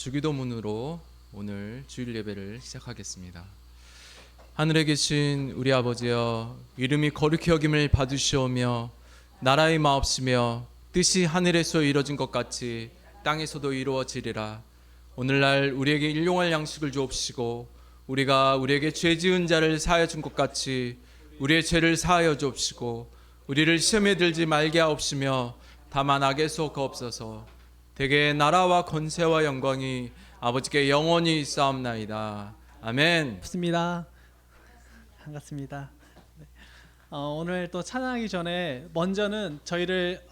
주기도문으로 오늘 주일 예배를 시작하겠습니다. 하늘에 계신 우리 아버지여, 이름이 거룩히 여김을 받으시오며 나라의 마옵시며 뜻이 하늘에서 이루어진 것 같이 땅에서도 이루어지리라. 오늘날 우리에게 일용할 양식을 주옵시고 우리가 우리에게 죄 지은 자를 사하여 준 것 같이 우리의 죄를 사하여 주옵시고 우리를 시험에 들지 말게 하옵시며 다만 악에서 거옵소서. 대개 나라와 권세와 영광이 아버지께 영원히 있사옵나이다. 아멘. 반갑습니다. 네. 오늘 또 찬양하기 전에 먼저는 저희를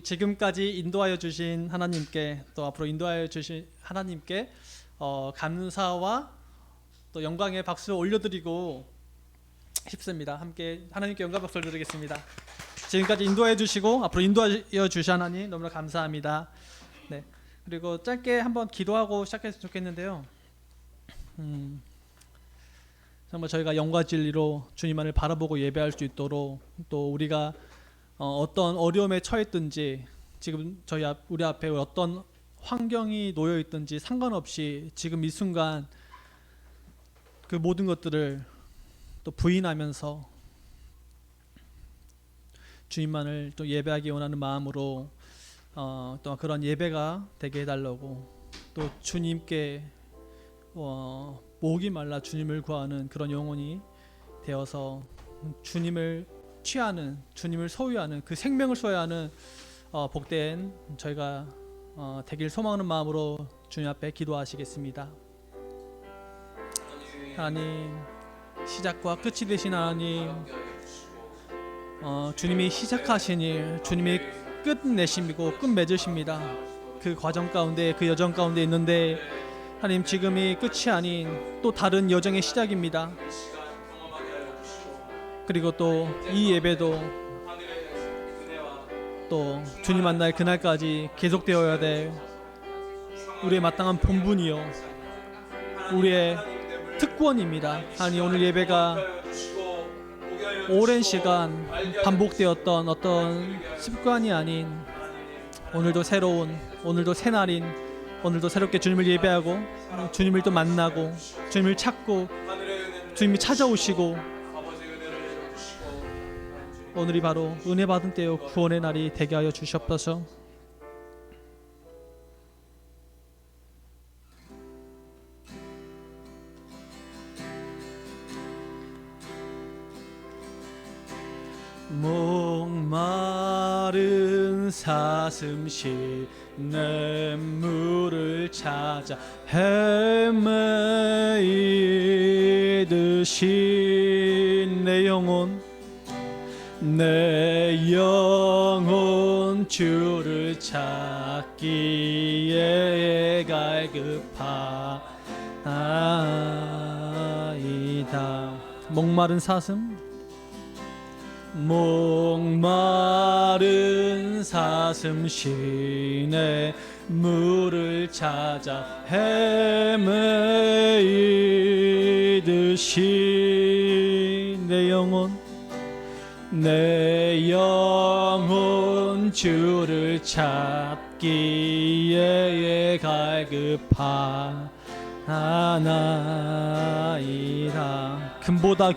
지금까지 인도하여 주신 하나님께, 또 앞으로 인도하여 주신 하나님께 감사와 또 영광의 박수를 올려드리고 싶습니다. 함께 하나님께 영광 박수를 드리겠습니다. 지금까지 인도해 주시고 앞으로 인도하여 주신 하나님 너무나 감사합니다. 네. 그리고 짧게 한번 기도하고 시작했으면 좋겠는데요. 정말 저희가 영과 진리로 주님만을 바라보고 예배할 수 있도록, 또 우리가 어떤 어려움에 처했든지 지금 우리 앞에 어떤 환경이 놓여 있든지 상관없이 지금 이 순간 그 모든 것들을 또 부인하면서 주님만을 또 예배하기 원하는 마음으로 또 그런 예배가 되게 해달라고, 또 주님께 목이 말라 주님을 구하는 그런 영혼이 되어서 주님을 취하는, 주님을 소유하는, 그 생명을 소유하는 복된 저희가 되길 소망하는 마음으로 주님 앞에 기도하시겠습니다. 하나님, 시작과 끝이 되신 하나님, 주님이 시작하신 일, 주님이 끝내심이고 끝맺으십니다. 그 과정 가운데, 그 여정 가운데 있는데 하나님, 지금이 끝이 아닌 또 다른 여정의 시작입니다. 그리고 또 이 예배도 또 주님 만날 그날까지 계속되어야 될 우리의 마땅한 본분이요, 우리의 특권입니다. 하나님, 오늘 예배가 오랜 시간 반복되었던 어떤 습관이 아닌 오늘도 새로운, 오늘도 새날인, 오늘도 새롭게 주님을 예배하고 주님을 또 만나고 주님을 찾고 주님이 찾아오시고 오늘이 바로 은혜 받은 때요 구원의 날이 되게 하여 주시옵소서. 목마른 사슴 시냇 물을 찾아 헤매이듯이 내 영혼 주를 찾기에 갈급하이다. 목마른 사슴 시내 물을 찾아 헤매이듯이 내 영혼 주를 찾기에 갈급하나이다. 금보다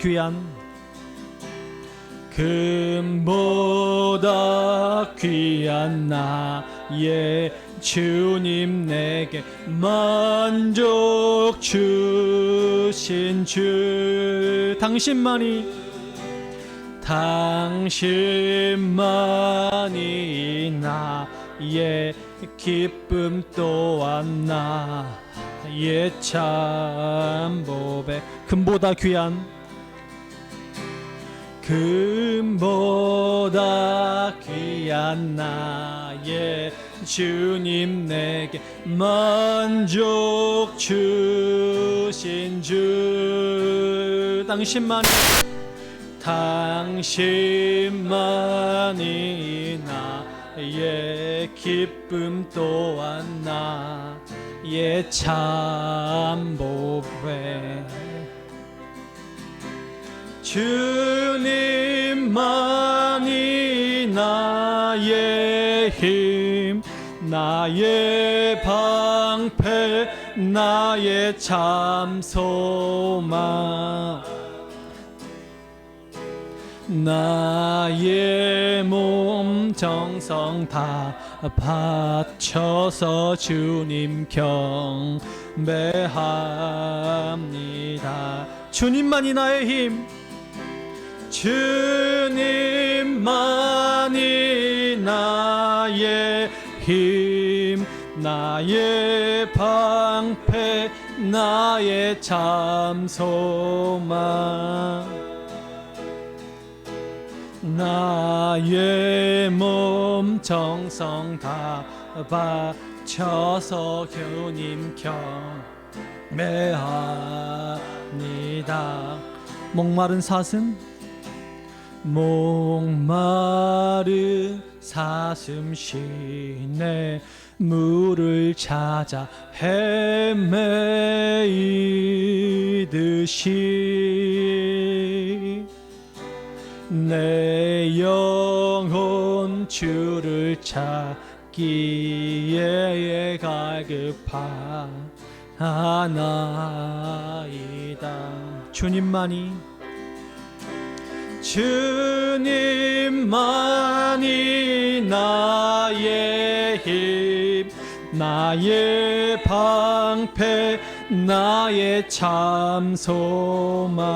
귀한 나의 주님, 내게 만족 주신 주, 당신만이 나의 기쁨 또한 나의 참보배. 금보다 귀한 나의 주님, 내게 만족 주신 주, 당신만이 나의 기쁨 또한 나의 참보배. 주님만이 나의 힘, 나의 방패 나의 참 소망 나의 몸 정성 다 바쳐서 주님 경배합니다. 주님만이 나의 힘 주님만이 나의 힘 나의 방패 나의 참 소망 나의 몸 정성 다 바쳐서 주님 경배합니다. 목마른 사슴 목마른 사슴 시내 물을 찾아 헤매이듯이 내 영혼 주를 찾기에 갈급하나이다. 주님만이 나의 힘 나의 방패 나의 참 소망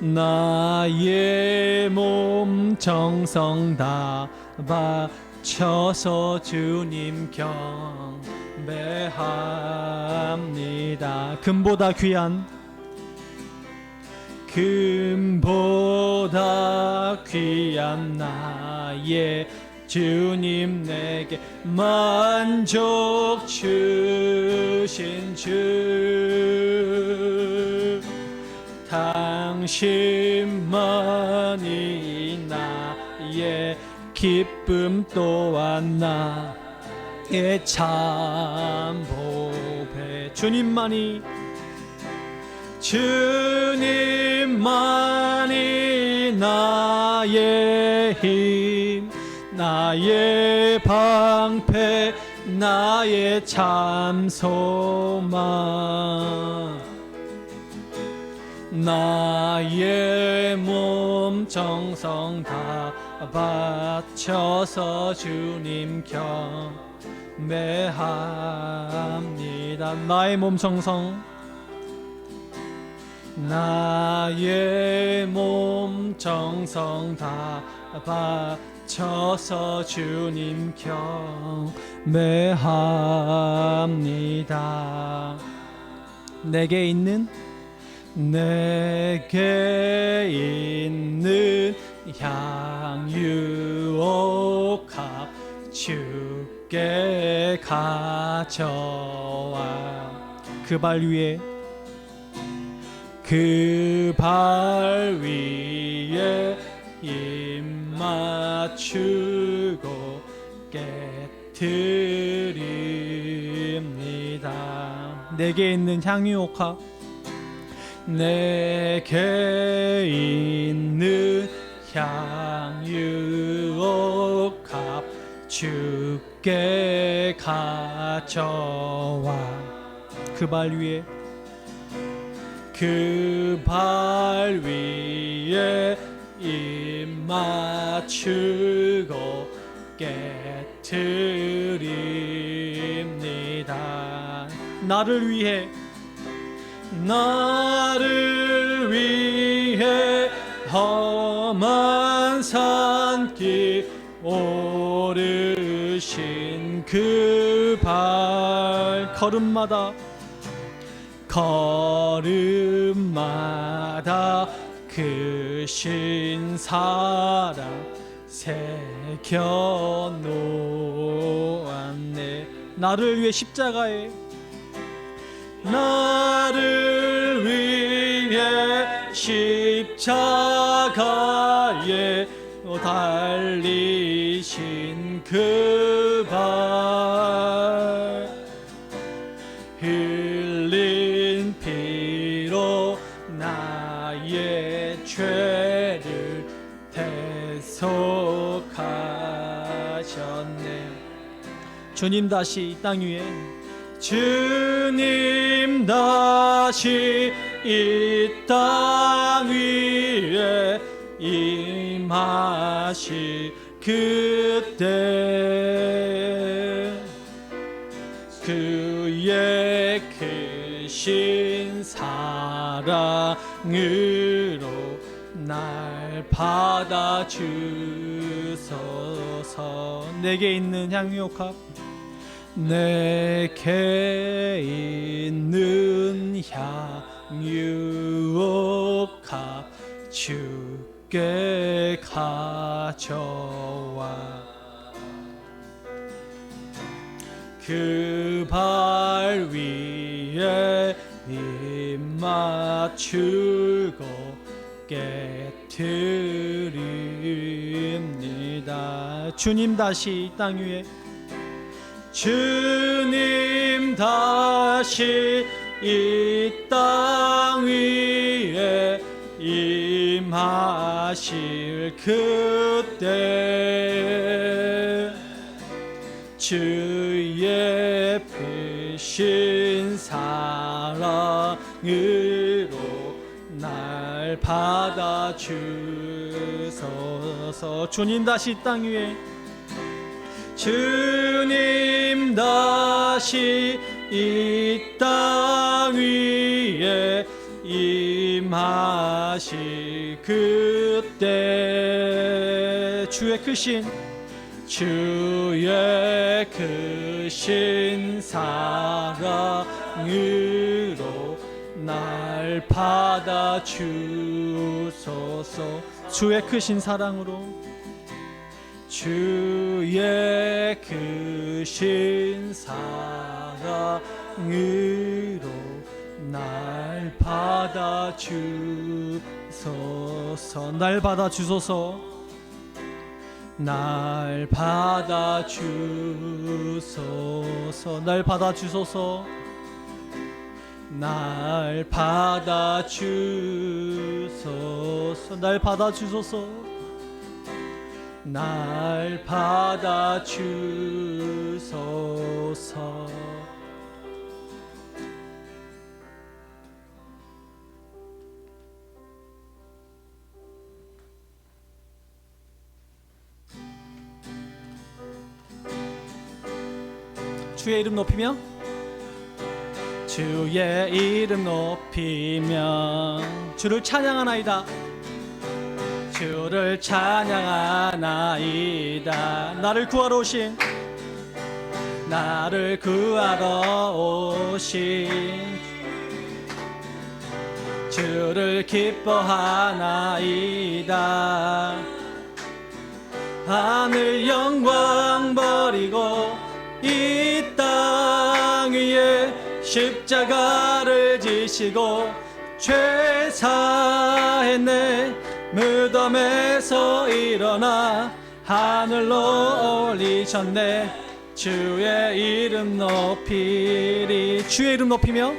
나의 몸 정성 다 바쳐서 주님 경배합니다. 금보다 귀한 나의 주님 내게 만족 주신 주 당신만이 나의 기쁨 또한 나의 참 보배 주님만이 나의 힘 나의 방패 나의 참 소망 나의 몸 정성 다 바쳐서 주님 경배합니다. 나의 몸 정성 나의 몸 정성 다 바쳐서 주님 경배합니다. 내게 있는 향유옥합 주께 가져와 그 발 위에 입 맞추고 깨트립니다. 내게 있는 향유옥합 내게 있는 향유옥합 주께 가져와 그 발 위에 입 맞추고 깨트립니다. 나를 위해 험한 산길 오르신 그 발 걸음마다 크신 사랑 새겨놓았네. 나를 위해 십자가에 달리신 그 발 흘린 피로 나의 죄를 대속하네. 주님 다시 이 땅 위에 주님 다시 이 땅 위에 임하실 그때 그의 크신 사랑으로 날 받아주소서. 내게 있는 향유옥합 내게 있는 향유옥합 주께 가져와 그 발 위에 입 맞추고 깨트립니다. 주님 다시 이 땅 위에 주님 다시 이 땅 위에 임하실 그때 주의 크신 사랑으로 날 받아주소서. 주님 다시 이 땅 위에 주님 다시 이 땅 위에 임하실 그때 주의 크신 사랑으로 날 받아주소서. 주의 크신 사랑으로 주의 크신 사랑으로 날 받아주소서. 날 받아주소서. 날 받아주소서. 날 받아주소서. 날 받아주소서. 날 받아주소서. 날 받아주소서. 주의 이름 높이며 주의 이름 높이며 주를 찬양하나이다. 주를 찬양하나이다. 나를 구하러 오신 주를 기뻐하나이다. 하늘 영광 버리고 이 땅 위에 십자가를 지시고 죄 사했네. 무덤에서 일어나 하늘로 올리셨네. 주의 이름 높이리. 주의 이름 높이며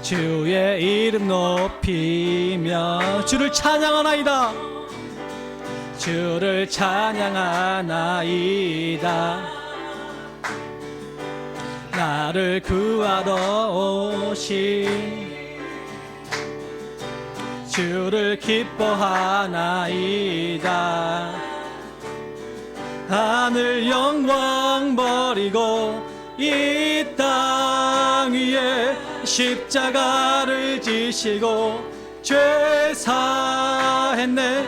주의 이름 높이며 주를 찬양하나이다. 주를 찬양하나이다. 나를 구하러 오신 주를 기뻐하나이다. 하늘 영광 버리고 이 땅 위에 십자가를 지시고 죄 사했네.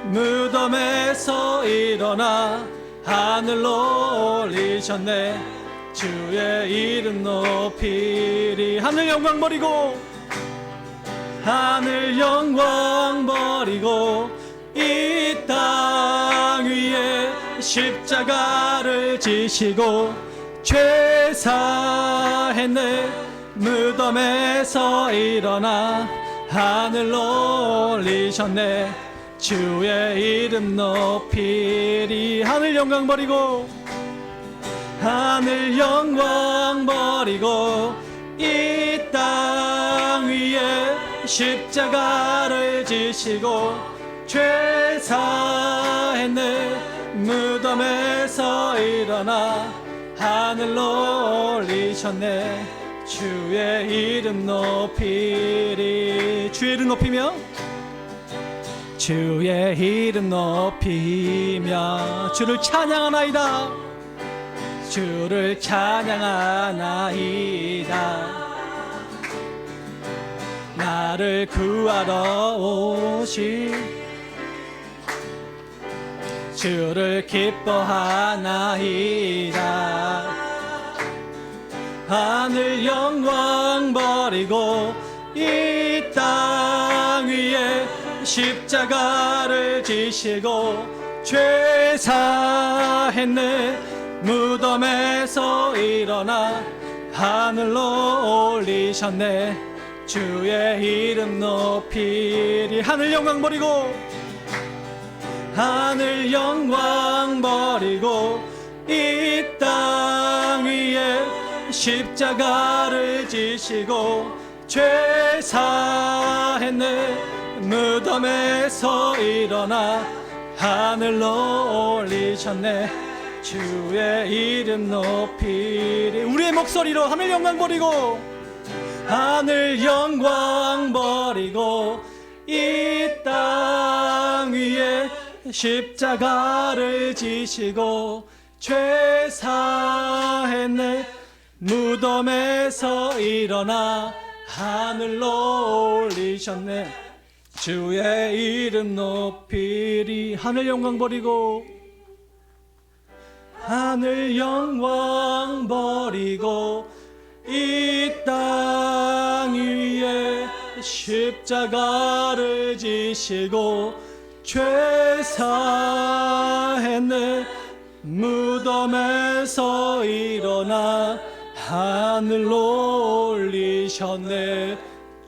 무덤에서 일어나 하늘로 올리셨네. 주의 이름 높이리. 하늘 영광 버리고 이 땅 위에 십자가를 지시고 죄 사했네. 무덤에서 일어나 하늘로 올리셨네. 주의 이름 높이리. 하늘 영광 버리고 이 땅 위에 십자가를 지시고 죄 사했네. 무덤에서 일어나 하늘로 올리셨네. 주의 이름 높이리. 주의 이름 높이며 주의 이름 높이며 주를 찬양하나이다. 주를 찬양하나이다. 나를 구하러 오신 주를 기뻐하나이다. 하늘 영광 버리고 이 땅 위에 십자가를 지시고 죄 사했네. 무덤에서 일어나 하늘로 올리셨네. 주의 이름 높이리. 하늘 영광 버리고 하늘 영광 버리고 이 땅 위에 십자가를 지시고 죄 사했네. 무덤에서 일어나 하늘로 올리셨네. 주의 이름 높이리. 우리의 목소리로 하늘 영광 버리고 하늘 영광 버리고 이 땅 위에 십자가를 지시고 죄 사했네. 무덤에서 일어나 하늘로 올리셨네. 주의 이름 높이리. 하늘 영광 버리고 하늘 영광 버리고 이 땅 위에 십자가를 지시고 죄 사했네. 무덤에서 일어나 하늘로 올리셨네.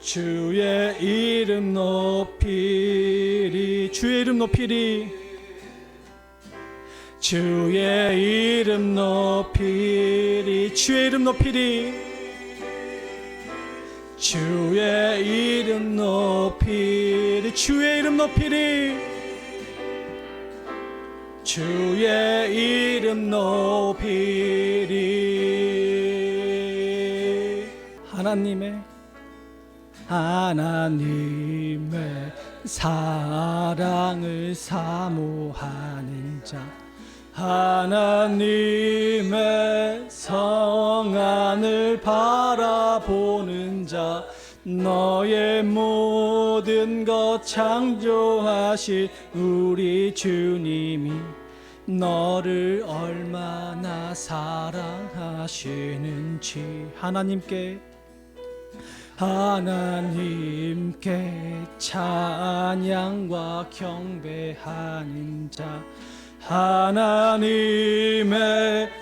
주의 이름 높이리. 주의 이름 높이리. 주의 이름 높이리. 주의 이름 높이리. 주의 이름 높이리. 주의 이름 높이리. 주의 이름 높이리. 하나님의 사랑을 사모하는 자, 하나님의 성안을 바라보는 자, 너의 모든 것 창조하신 우리 주님이 너를 얼마나 사랑하시는지 하나님께 찬양과 경배하는 자, 하나님의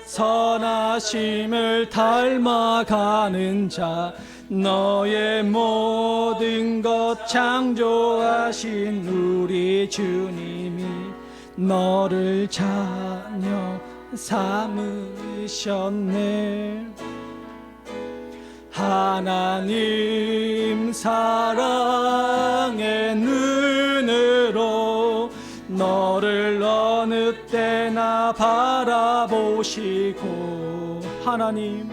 선하심을 닮아가는 자, 너의 모든 것 창조하신 우리 주님이 너를 자녀 삼으셨네. 하나님 사랑의 눈으로 너를 어느 때나 바라보시고, 하나님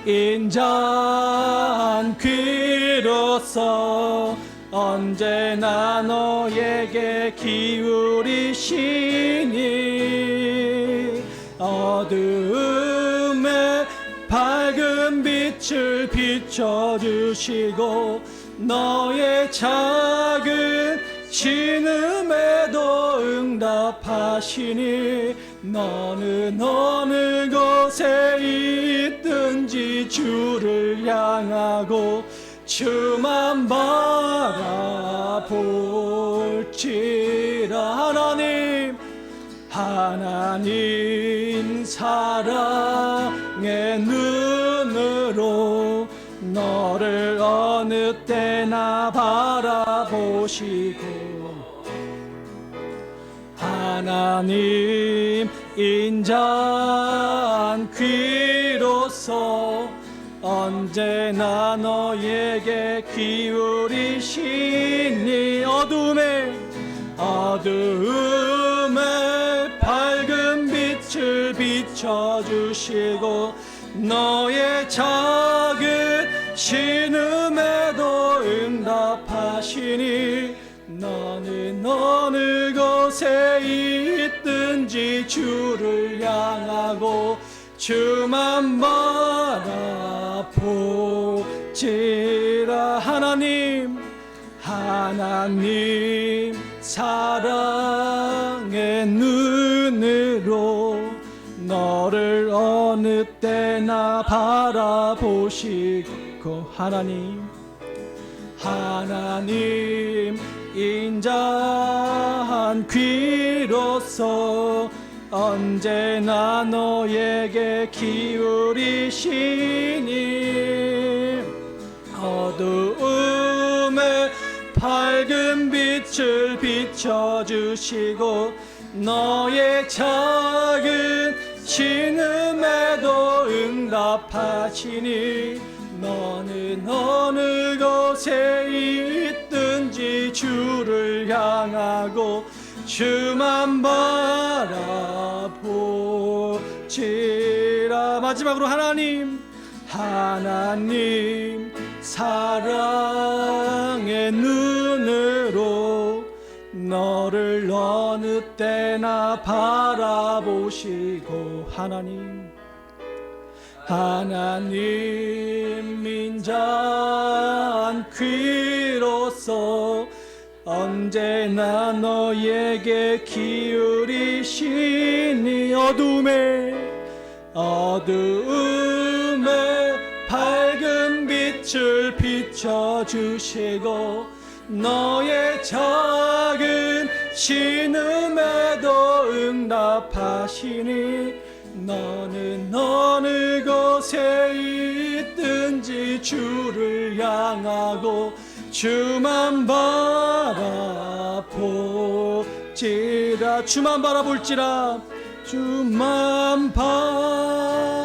인자한 귀로서 언제나 너에게 기울이시니 어두움에 밝은 빛을 비춰주시고 너의 작은 신음에도 응답하시니 너는 어느 곳에 있든지 주를 향하고 주만 바라볼지라. 하나님 사랑의 눈으로 너를 어느 때나 바라보시고, 하나님 인자한 귀로서 언제나 너에게 기울이시니 어두움에 밝은 빛을 비춰주시고 너의 작은 신음에도 응답하시니 너는 어느 곳에 있든지 주를 향하고 주만 바라보지라. 하나님 사랑의 눈으로 너를 어느 때나 바라보시고 하나님 인자한 귀로서 언제나 너에게 기울이시니 어두움에 밝은 빛을 비춰주시고 너의 작은 신음에도 응답하시니 너는 어느 곳에 있든지 주를 향하고 주만 바라보지라. 마지막으로 하나님 사랑의 눈으로 너를 어느 때나 바라보시고 하나님 인자한 귀로서 언제나 너에게 기울이시니 어두움에 밝은 빛을 비춰주시고 너의 작은 신음에도 응답하시니 너는 어느 곳에 있든지 주를 향하고 주만 바라볼지라. 주만 바라볼지라. 주만 바라볼지라.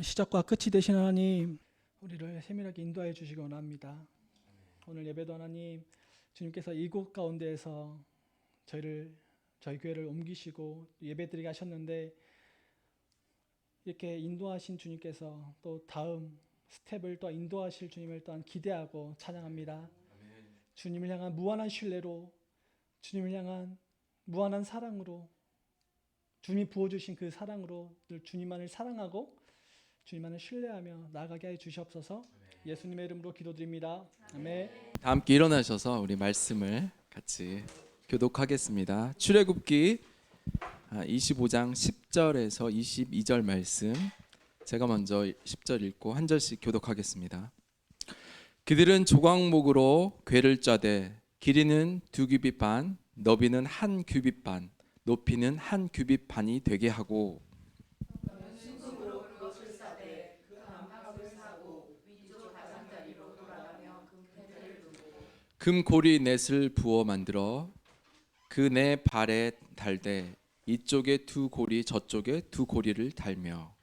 시작과 끝이 되신 하나님, 우리를 세밀하게 인도하여 주시기 원합니다. 오늘 예배도 하나님, 주님께서 이곳 가운데에서 저희 교회를 옮기시고 예배드리게 하셨는데 이렇게 인도하신 주님께서 또 다음 스텝을 또 인도하실 주님을 또한 기대하고 찬양합니다. 주님을 향한 무한한 신뢰로, 주님을 향한 무한한 사랑으로, 주님이 부어주신 그 사랑으로 늘 주님만을 사랑하고 주님만을 신뢰하며 나아가게 해 주시옵소서. 예수님의 이름으로 기도드립니다. 아멘. 다 함께 일어나셔서 우리 말씀을 같이 교독하겠습니다. 출애굽기 25장 10절에서 22절 말씀, 제가 먼저 10절 읽고 한 절씩 교독하겠습니다. 그들은 조각목으로 궤를 짜되 길이는 2규빗 반, 너비는 1규빗 반, 높이는 1규빗 반이 되게 하고 금고리 넷을 부어 만들어 그 네 발에 달되 이쪽에 2고리 저쪽에 2고리를 달며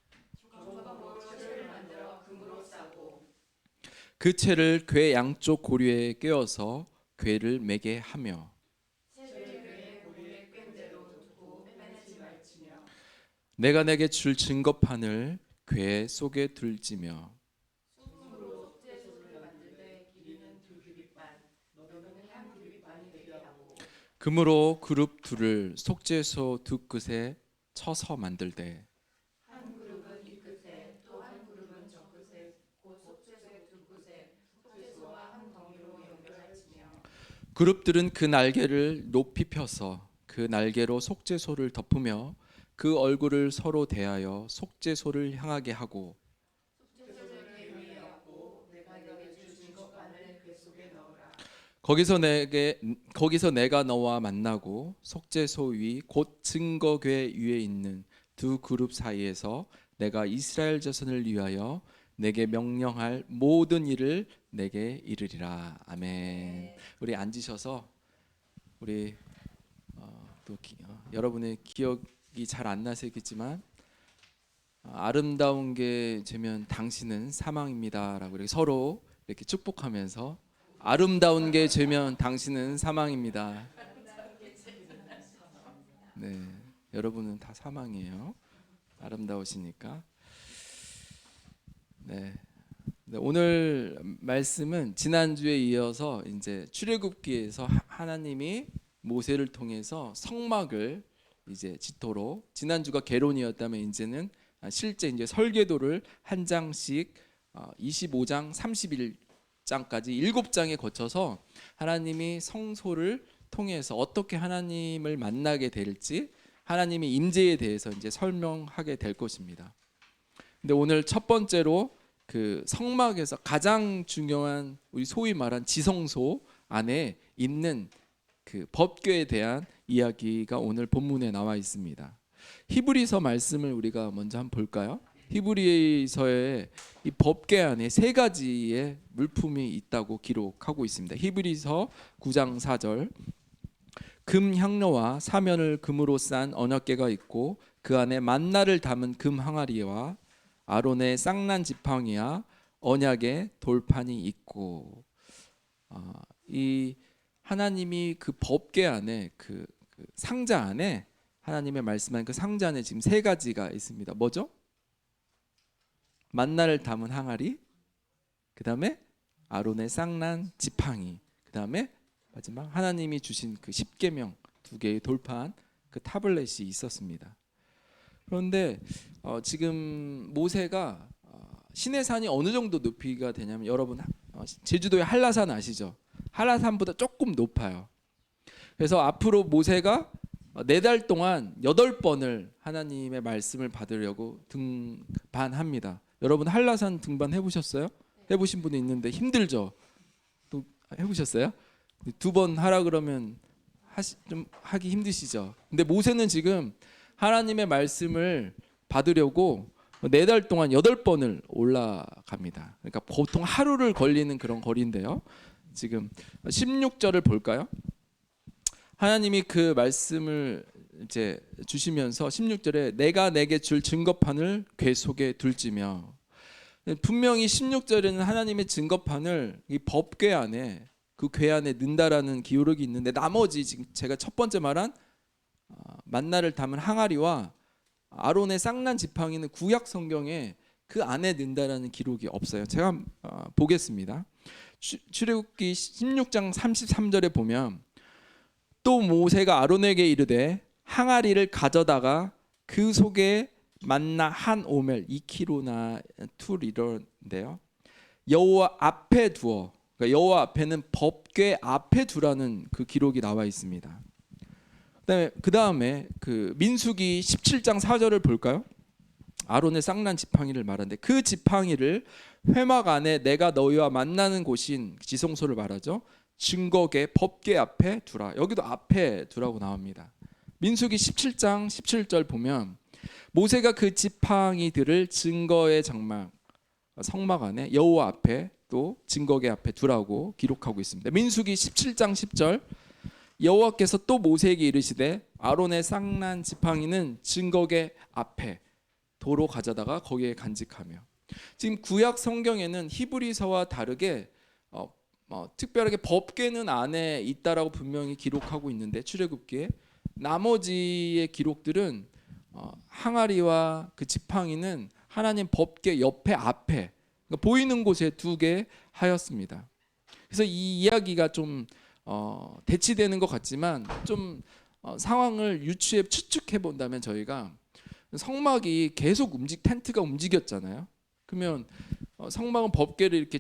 그 채를 궤 양쪽 고리에 꿰어서 궤를 매게 하며 내가 내게 줄 증거판을 궤 속에 둘지며 금으로 그룹 둘을 속죄소 두 끝에 쳐서 만들되 한 그룹은 이 끝에 또 한 그룹은 저 끝에 곧 속죄소 두 끝에 속죄소와 한 덩이로 연결할지며 그룹들은 그 날개를 높이 펴서 그 날개로 속죄소를 덮으며 그 얼굴을 서로 대하여 속죄소를 향하게 하고 거기서 내가 너와 만나고 속죄소 위 곧 증거궤 위에 있는 두 그룹 사이에서 내가 이스라엘 자손을 위하여 내게 명령할 모든 일을 내게 이르리라. 아멘. 우리 앉으셔서 우리 여러분의 기억이 잘 안 나시겠지만 아름다운 게 되면 당신은 사망입니다라고 이렇게 서로 이렇게 축복하면서 아름다운 게 되면 당신은 사망입니다. 네, 여러분은 다 사망이에요. 아름다우시니까. 네. 네, 오늘 말씀은 지난주에 이어서 이제 출애굽기에서 하나님이 모세를 통해서 성막을 이제 짓도록, 지난주가 계론이었다면 이제는 실제 이제 설계도를 한 장씩 25장 31장까지 7장에 거쳐서 하나님이 성소를 통해서 어떻게 하나님을 만나게 될지, 하나님의 임재에 대해서 이제 설명하게 될 것입니다. 근데 오늘 첫 번째로 그 성막에서 가장 중요한 우리 소위 말한 지성소 안에 있는 그 법궤에 대한 이야기가 오늘 본문에 나와 있습니다. 히브리서 말씀을 우리가 먼저 한번 볼까요? 히브리서에 이 법궤 안에 세 가지의 물품이 있다고 기록하고 있습니다. 히브리서 9장 4절, 금 향로와 사면을 금으로 싼 언약궤가 있고 그 안에 만나를 담은 금 항아리와 아론의 쌍난 지팡이와 언약의 돌판이 있고, 이 하나님이 그 법궤 안에 그 상자 안에, 하나님의 말씀한 그 상자 안에 지금 세 가지가 있습니다. 뭐죠? 만나를 담은 항아리, 그 다음에 아론의 쌍난 지팡이, 그 다음에 마지막 하나님이 주신 그 십계명 2개의 돌판, 그 타블렛이 있었습니다. 그런데 지금 모세가 시내산이 어느 정도 높이가 되냐면, 여러분 제주도의 한라산 아시죠? 한라산보다 조금 높아요. 그래서 앞으로 모세가 4달 동안 8번을 하나님의 말씀을 받으려고 등반합니다. 여러분 한라산 등반 해보셨어요? 해보신 분이 있는데 힘들죠? 또 해보셨어요? 2번 하라 그러면 좀 하기 힘드시죠? 근데 모세는 지금 하나님의 말씀을 받으려고 4달 동안 8번을 올라갑니다. 그러니까 보통 하루를 걸리는 그런 거리인데요. 지금 16절을 볼까요? 하나님이 그 말씀을 이제 주시면서 16절에 내가 내게 줄 증거판을 궤 속에 둘지며, 분명히 16절에는 하나님의 증거판을 이 법궤 안에, 그 궤 안에 넣는다라는 기록이 있는데, 나머지 지금 제가 첫 번째 말한 만나를 담은 항아리와 아론의 쌍난 지팡이는 구약 성경에 그 안에 넣는다라는 기록이 없어요. 제가 보겠습니다. 출애굽기 16장 33절에 보면, 또 모세가 아론에게 이르되 항아리를 가져다가 그 속에 만나 한 오멜 2kg나 둘 이런데요, 여호와 앞에 두어, 그러니까 여호와 앞에는 법궤 앞에 두라는 그 기록이 나와 있습니다. 그 다음에 그 민수기 17장 4절을 볼까요? 아론의 쌍난 지팡이를 말하는데, 그 지팡이를 회막 안에 내가 너희와 만나는 곳인 지성소를 말하죠. 증거궤 법궤 앞에 두라. 여기도 앞에 두라고 나옵니다. 민수기 17장 17절 보면 모세가 그 지팡이들을 증거의 장막 성막 안에 여호와 앞에 또 증거궤 앞에 두라고 기록하고 있습니다. 민수기 17장 10절, 여호와께서 또 모세에게 이르시되 아론의 쌍난 지팡이는 증거궤 앞에 도로 가져다가 거기에 간직하며. 지금 구약 성경에는 히브리서와 다르게 특별하게 법궤는 안에 있다라고 분명히 기록하고 있는데, 출애굽기에 나머지의 기록들은 항아리와 그 지팡이는 하나님 법궤 옆에 앞에, 그러니까 보이는 곳에 두게 하였습니다. 그래서 이 이야기가 좀 대치되는 것 같지만, 좀 상황을 유추해 추측해 본다면, 저희가 성막이 계속 텐트가 움직였잖아요. 그러면 성막은 법궤를 이렇게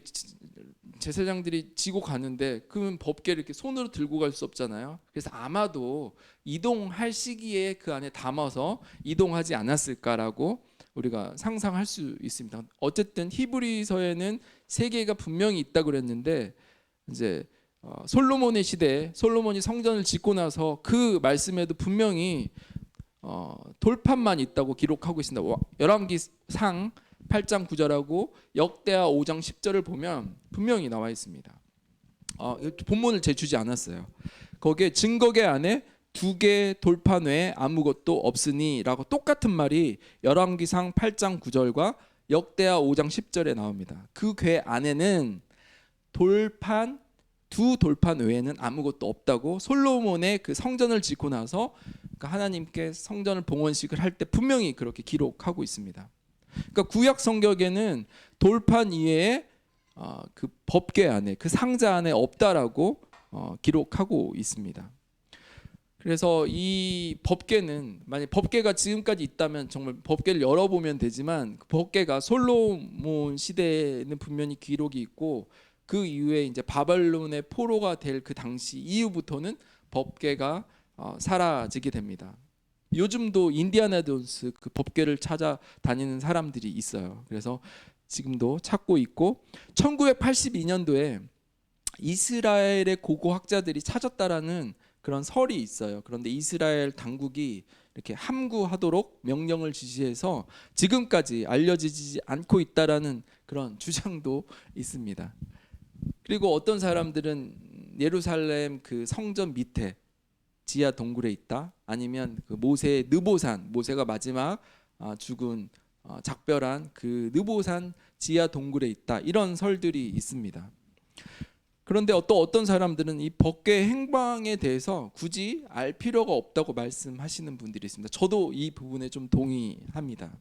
제사장들이 지고 가는데, 그러면 법궤를 이렇게 손으로 들고 갈 수 없잖아요. 그래서 아마도 이동할 시기에 그 안에 담아서 이동하지 않았을까라고 우리가 상상할 수 있습니다. 어쨌든 히브리서에는 3개가 분명히 있다고 그랬는데, 이제 솔로몬의 시대에 솔로몬이 성전을 짓고 나서 그 말씀에도 분명히 돌판만 있다고 기록하고 있습니다. 열왕기상 8장 9절하고 역대하 5장 10절을 보면 분명히 나와 있습니다. 본문을 제주지 않았어요. 거기에 증거궤 안에 두 개 돌판 외에 아무것도 없으니라고 똑같은 말이 열왕기상 8장 9절과 역대하 5장 10절에 나옵니다. 그 궤 안에는 돌판 두 돌판 외에는 아무것도 없다고 솔로몬의 그 성전을 짓고 나서 하나님께 성전을 봉헌식을 할 때 분명히 그렇게 기록하고 있습니다. 그러니까 구약 성경에는 돌판 이외에 그 법궤 안에 그 상자 안에 없다라고 기록하고 있습니다. 그래서 이 법궤는 만약 법궤가 지금까지 있다면 정말 법궤를 열어보면 되지만 그 법궤가 솔로몬 시대에는 분명히 기록이 있고 그 이후에 이제 바벨론의 포로가 될 그 당시 이후부터는 법궤가 사라지게 됩니다. 요즘도 인디아나 존스 그 법궤를 찾아다니는 사람들이 있어요. 그래서 지금도 찾고 있고 1982년도에 이스라엘의 고고학자들이 찾았다라는 그런 설이 있어요. 그런데 이스라엘 당국이 이렇게 함구하도록 명령을 지시해서 지금까지 알려지지 않고 있다라는 그런 주장도 있습니다. 그리고 어떤 사람들은 예루살렘 그 성전 밑에 지하 동굴에 있다, 아니면 그 모세의 느보산, 모세가 마지막 죽은 작별한 그 느보산 지하 동굴에 있다, 이런 설들이 있습니다. 그런데 어떤 사람들은 이 법궤 행방에 대해서 굳이 알 필요가 없다고 말씀하시는 분들이 있습니다. 저도 이 부분에 좀 동의합니다.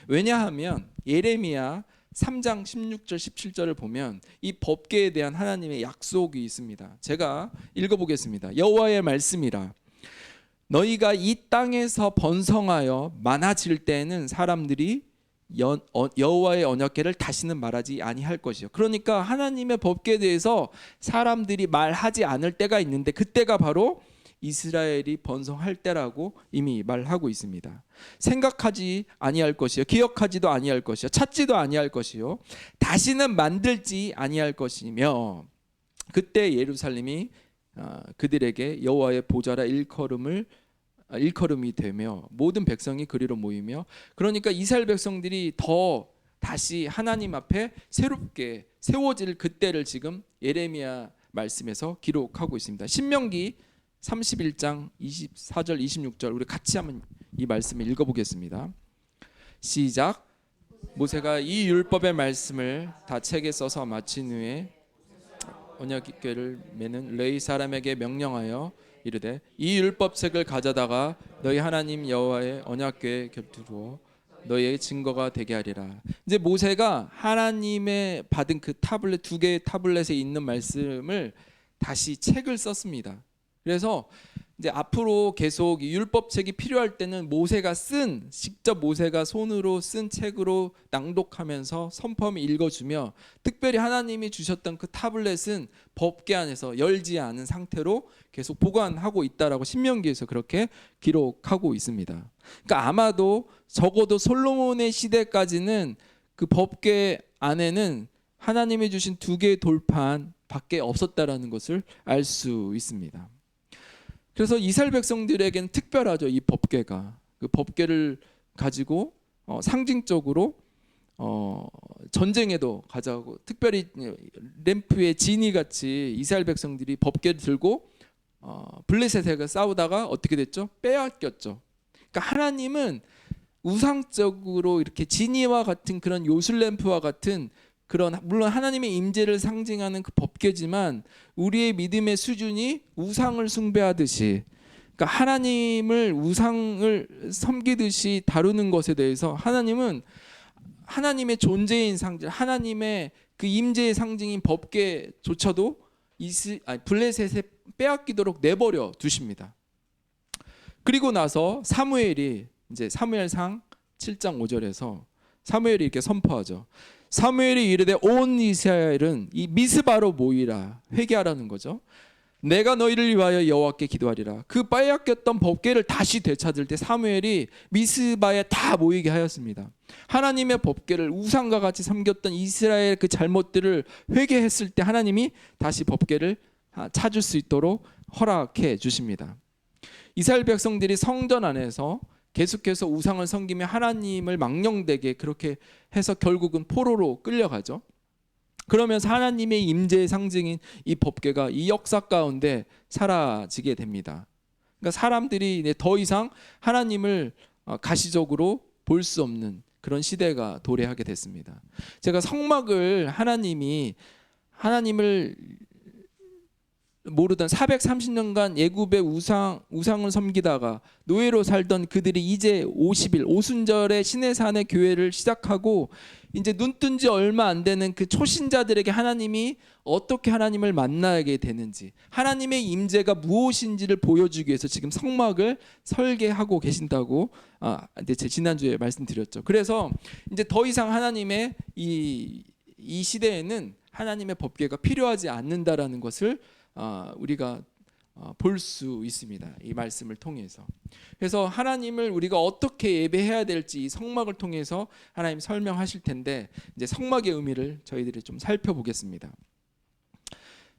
왜냐하면 예레미야 3장 16절 17절을 보면 이 법궤에 대한 하나님의 약속이 있습니다. 제가 읽어보겠습니다. 여호와의 말씀이라. 너희가 이 땅에서 번성하여 많아질 때에는 사람들이 여호와의 언약궤를 다시는 말하지 아니할 것이요. 그러니까 하나님의 법궤에 대해서 사람들이 말하지 않을 때가 있는데 그때가 바로 이스라엘이 번성할 때라고 이미 말하고 있습니다. 생각하지 아니할 것이요, 기억하지도 아니할 것이요, 찾지도 아니할 것이요, 다시는 만들지 아니할 것이며 그때 예루살렘이 그들에게 여호와의 보좌라 일컬음이 되며 모든 백성이 그리로 모이며, 그러니까 이스라엘 백성들이 더 다시 하나님 앞에 새롭게 세워질 그때를 지금 예레미야 말씀에서 기록하고 있습니다. 신명기 31장 24절 26절 우리 같이 한번 이 말씀을 읽어보겠습니다. 시작. 모세가 이 율법의 말씀을 다 책에 써서 마친 후에 언약궤를 매는 레위 사람에게 명령하여 이르되 이 율법책을 가져다가 너희 하나님 여호와의 언약궤에 곁두어 너희의 증거가 되게 하리라. 이제 모세가 하나님의 받은 그 타블렛, 두 개의 타블렛에 있는 말씀을 다시 책을 썼습니다. 그래서 이제 앞으로 계속 율법책이 필요할 때는 직접 모세가 손으로 쓴 책으로 낭독하면서 선포하며 읽어주며, 특별히 하나님이 주셨던 그 타블렛은 법궤 안에서 열지 않은 상태로 계속 보관하고 있다라고 신명기에서 그렇게 기록하고 있습니다. 그러니까 아마도 적어도 솔로몬의 시대까지는 그 법궤 안에는 하나님이 주신 두 개의 돌판 밖에 없었다라는 것을 알 수 있습니다. 그래서 이스라엘 백성들에게는 특별하죠. 이 법궤가 그 법궤를 가지고 상징적으로 전쟁에도 가자고, 특별히 램프의 진이 같이 이스라엘 백성들이 법궤를 들고 블레셋과 싸우다가 어떻게 됐죠? 빼앗겼죠. 그러니까 하나님은 우상적으로 이렇게 진이와 같은 그런 요술램프와 같은 그런, 물론 하나님의 임재를 상징하는 그 법궤지만 우리의 믿음의 수준이 우상을 숭배하듯이, 그러니까 하나님을 우상을 섬기듯이 다루는 것에 대해서 하나님은 하나님의 존재인 상징, 하나님의 그 임재의 상징인 법궤조차도 블레셋에 빼앗기도록 내버려 두십니다. 그리고 나서 사무엘이 이제 사무엘상 7장 5절에서 사무엘이 이렇게 선포하죠. 사무엘이 이르되 온 이스라엘은 이 미스바로 모이라, 회개하라는 거죠. 내가 너희를 위하여 여호와께 기도하리라. 그 빼앗겼던 법궤를 다시 되찾을 때 사무엘이 미스바에 다 모이게 하였습니다. 하나님의 법궤를 우상과 같이 섬겼던 이스라엘 그 잘못들을 회개했을 때 하나님이 다시 법궤를 찾을 수 있도록 허락해 주십니다. 이스라엘 백성들이 성전 안에서 계속해서 우상을 섬기며 하나님을 망령되게 그렇게 해서 결국은 포로로 끌려가죠. 그러면서 하나님의 임재의 상징인 이 법궤가 이 역사 가운데 사라지게 됩니다. 그러니까 사람들이 이제 더 이상 하나님을 가시적으로 볼 수 없는 그런 시대가 도래하게 됐습니다. 제가 성막을 하나님을 모르던 430년간 애굽의 우상을 섬기다가 노예로 살던 그들이 이제 50일 오순절에 시내산의 교회를 시작하고 이제 눈 뜬 지 얼마 안 되는 그 초신자들에게 하나님이 어떻게 하나님을 만나게 되는지, 하나님의 임재가 무엇인지를 보여주기 위해서 지금 성막을 설계하고 계신다고 이제 제 지난주에 말씀드렸죠. 그래서 이제 더 이상 하나님의 이 시대에는 하나님의 법궤가 필요하지 않는다라는 것을 우리가 볼 수 있습니다. 이 말씀을 통해서. 그래서 하나님을 우리가 어떻게 예배해야 될지 이 성막을 통해서 하나님 설명하실 텐데, 이제 성막의 의미를 저희들이 좀 살펴보겠습니다.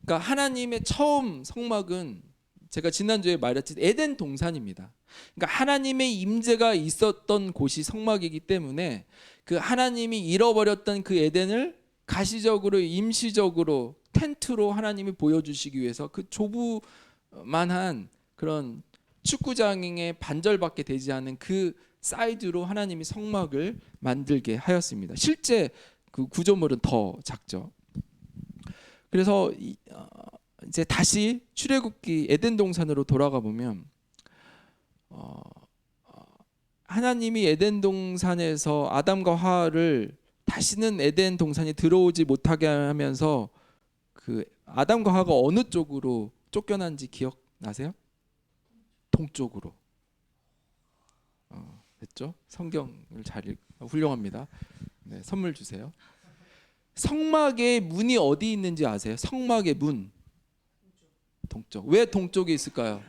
그러니까 하나님의 처음 성막은 제가 지난주에 말했듯이 에덴 동산입니다. 그러니까 하나님의 임재가 있었던 곳이 성막이기 때문에 그 하나님이 잃어버렸던 그 에덴을 가시적으로 임시적으로 텐트로 하나님이 보여주시기 위해서 그 조그만한 그런 축구장의 반절밖에 되지 않은 그 사이즈로 하나님이 성막을 만들게 하였습니다. 실제 그 구조물은 더 작죠. 그래서 이제 다시 출애굽기 에덴 동산으로 돌아가 보면 하나님이 에덴 동산에서 아담과 하와를 다시는 에덴 동산이 들어오지 못하게 하면서 그 아담과 하와가 어느 쪽으로 쫓겨난지 기억나세요? 동쪽으로. 됐죠? 성경을 잘 훌륭합니다. 네, 선물 주세요. 성막의 문이 어디 있는지 아세요? 성막의 문. 동쪽. 왜 동쪽에 있을까요?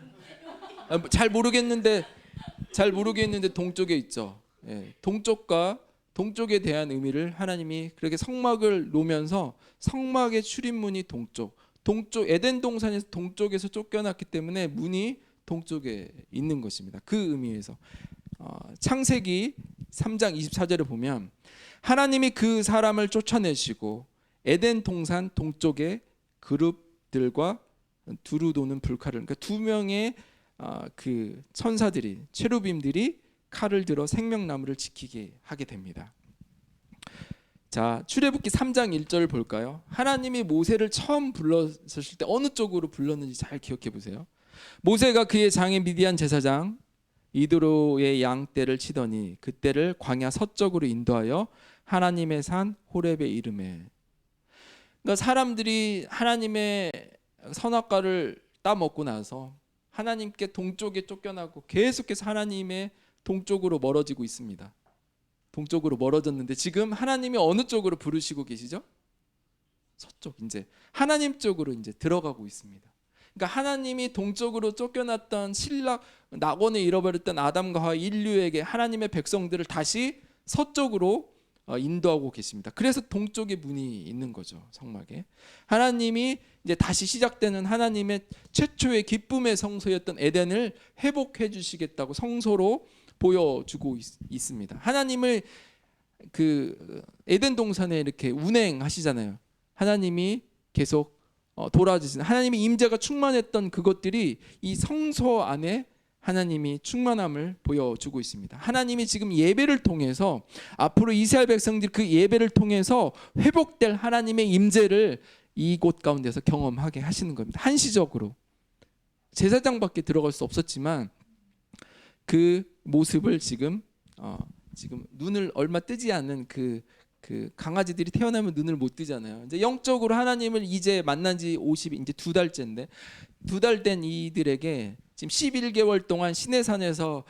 잘 모르겠는데 동쪽에 있죠. 예, 동쪽에 대한 의미를 하나님이 그렇게 성막을 놓으면서 성막의 출입문이 동쪽 에덴 동산에서 동쪽에서 쫓겨났기 때문에 문이 동쪽에 있는 것입니다. 그 의미에서 창세기 3장 24절에 보면 하나님이 그 사람을 쫓아내시고 에덴 동산 동쪽에 그룹들과 두루 도는 불칼을, 그러니까 두 명의 그 천사들이 체루빔들이 칼을 들어 생명나무를 지키게 하게 됩니다. 자, 출애굽기 3장 1절을 볼까요? 하나님이 모세를 처음 불렀을 때 어느 쪽으로 불렀는지 잘 기억해 보세요. 모세가 그의 장인 미디안 제사장 이드로의 양 떼를 치더니 그때를 광야 서쪽으로 인도하여 하나님의 산 호렙에 이르매. 그러니까 사람들이 하나님의 선악과를 따먹고 나서 하나님께 동쪽에 쫓겨나고 계속해서 하나님의 동쪽으로 멀어지고 있습니다. 동쪽으로 멀어졌는데 지금 하나님이 어느 쪽으로 부르시고 계시죠? 서쪽, 이제 하나님 쪽으로 이제 들어가고 있습니다. 그러니까 하나님이 동쪽으로 쫓겨났던 낙원을 잃어버렸던 아담과 하와 인류에게 하나님의 백성들을 다시 서쪽으로 인도하고 계십니다. 그래서 동쪽에 문이 있는 거죠. 성막에 하나님이 이제 다시 시작되는 하나님의 최초의 기쁨의 성소였던 에덴을 회복해 주시겠다고 성소로 보여주고 있습니다. 하나님을 그 에덴 동산에 이렇게 운행하시잖아요. 하나님이 계속 돌아주시는 하나님의 임재가 충만했던 그것들이 이 성소 안에 하나님이 충만함을 보여주고 있습니다. 하나님이 지금 예배를 통해서 앞으로 이스라엘 백성들이 그 예배를 통해서 회복될 하나님의 임재를 이곳 가운데서 경험하게 하시는 겁니다. 한시적으로 제사장밖에 들어갈 수 없었지만 그 모습을 지금 눈을 얼마 뜨지 않는 그 강아지들이 태어나면 눈을 못 뜨잖아요. 이제 영적으로 하나님을 이제 만난 지 50이 이제 2달째인데 2달 된 이들에게 지금 11개월 동안 시내산에서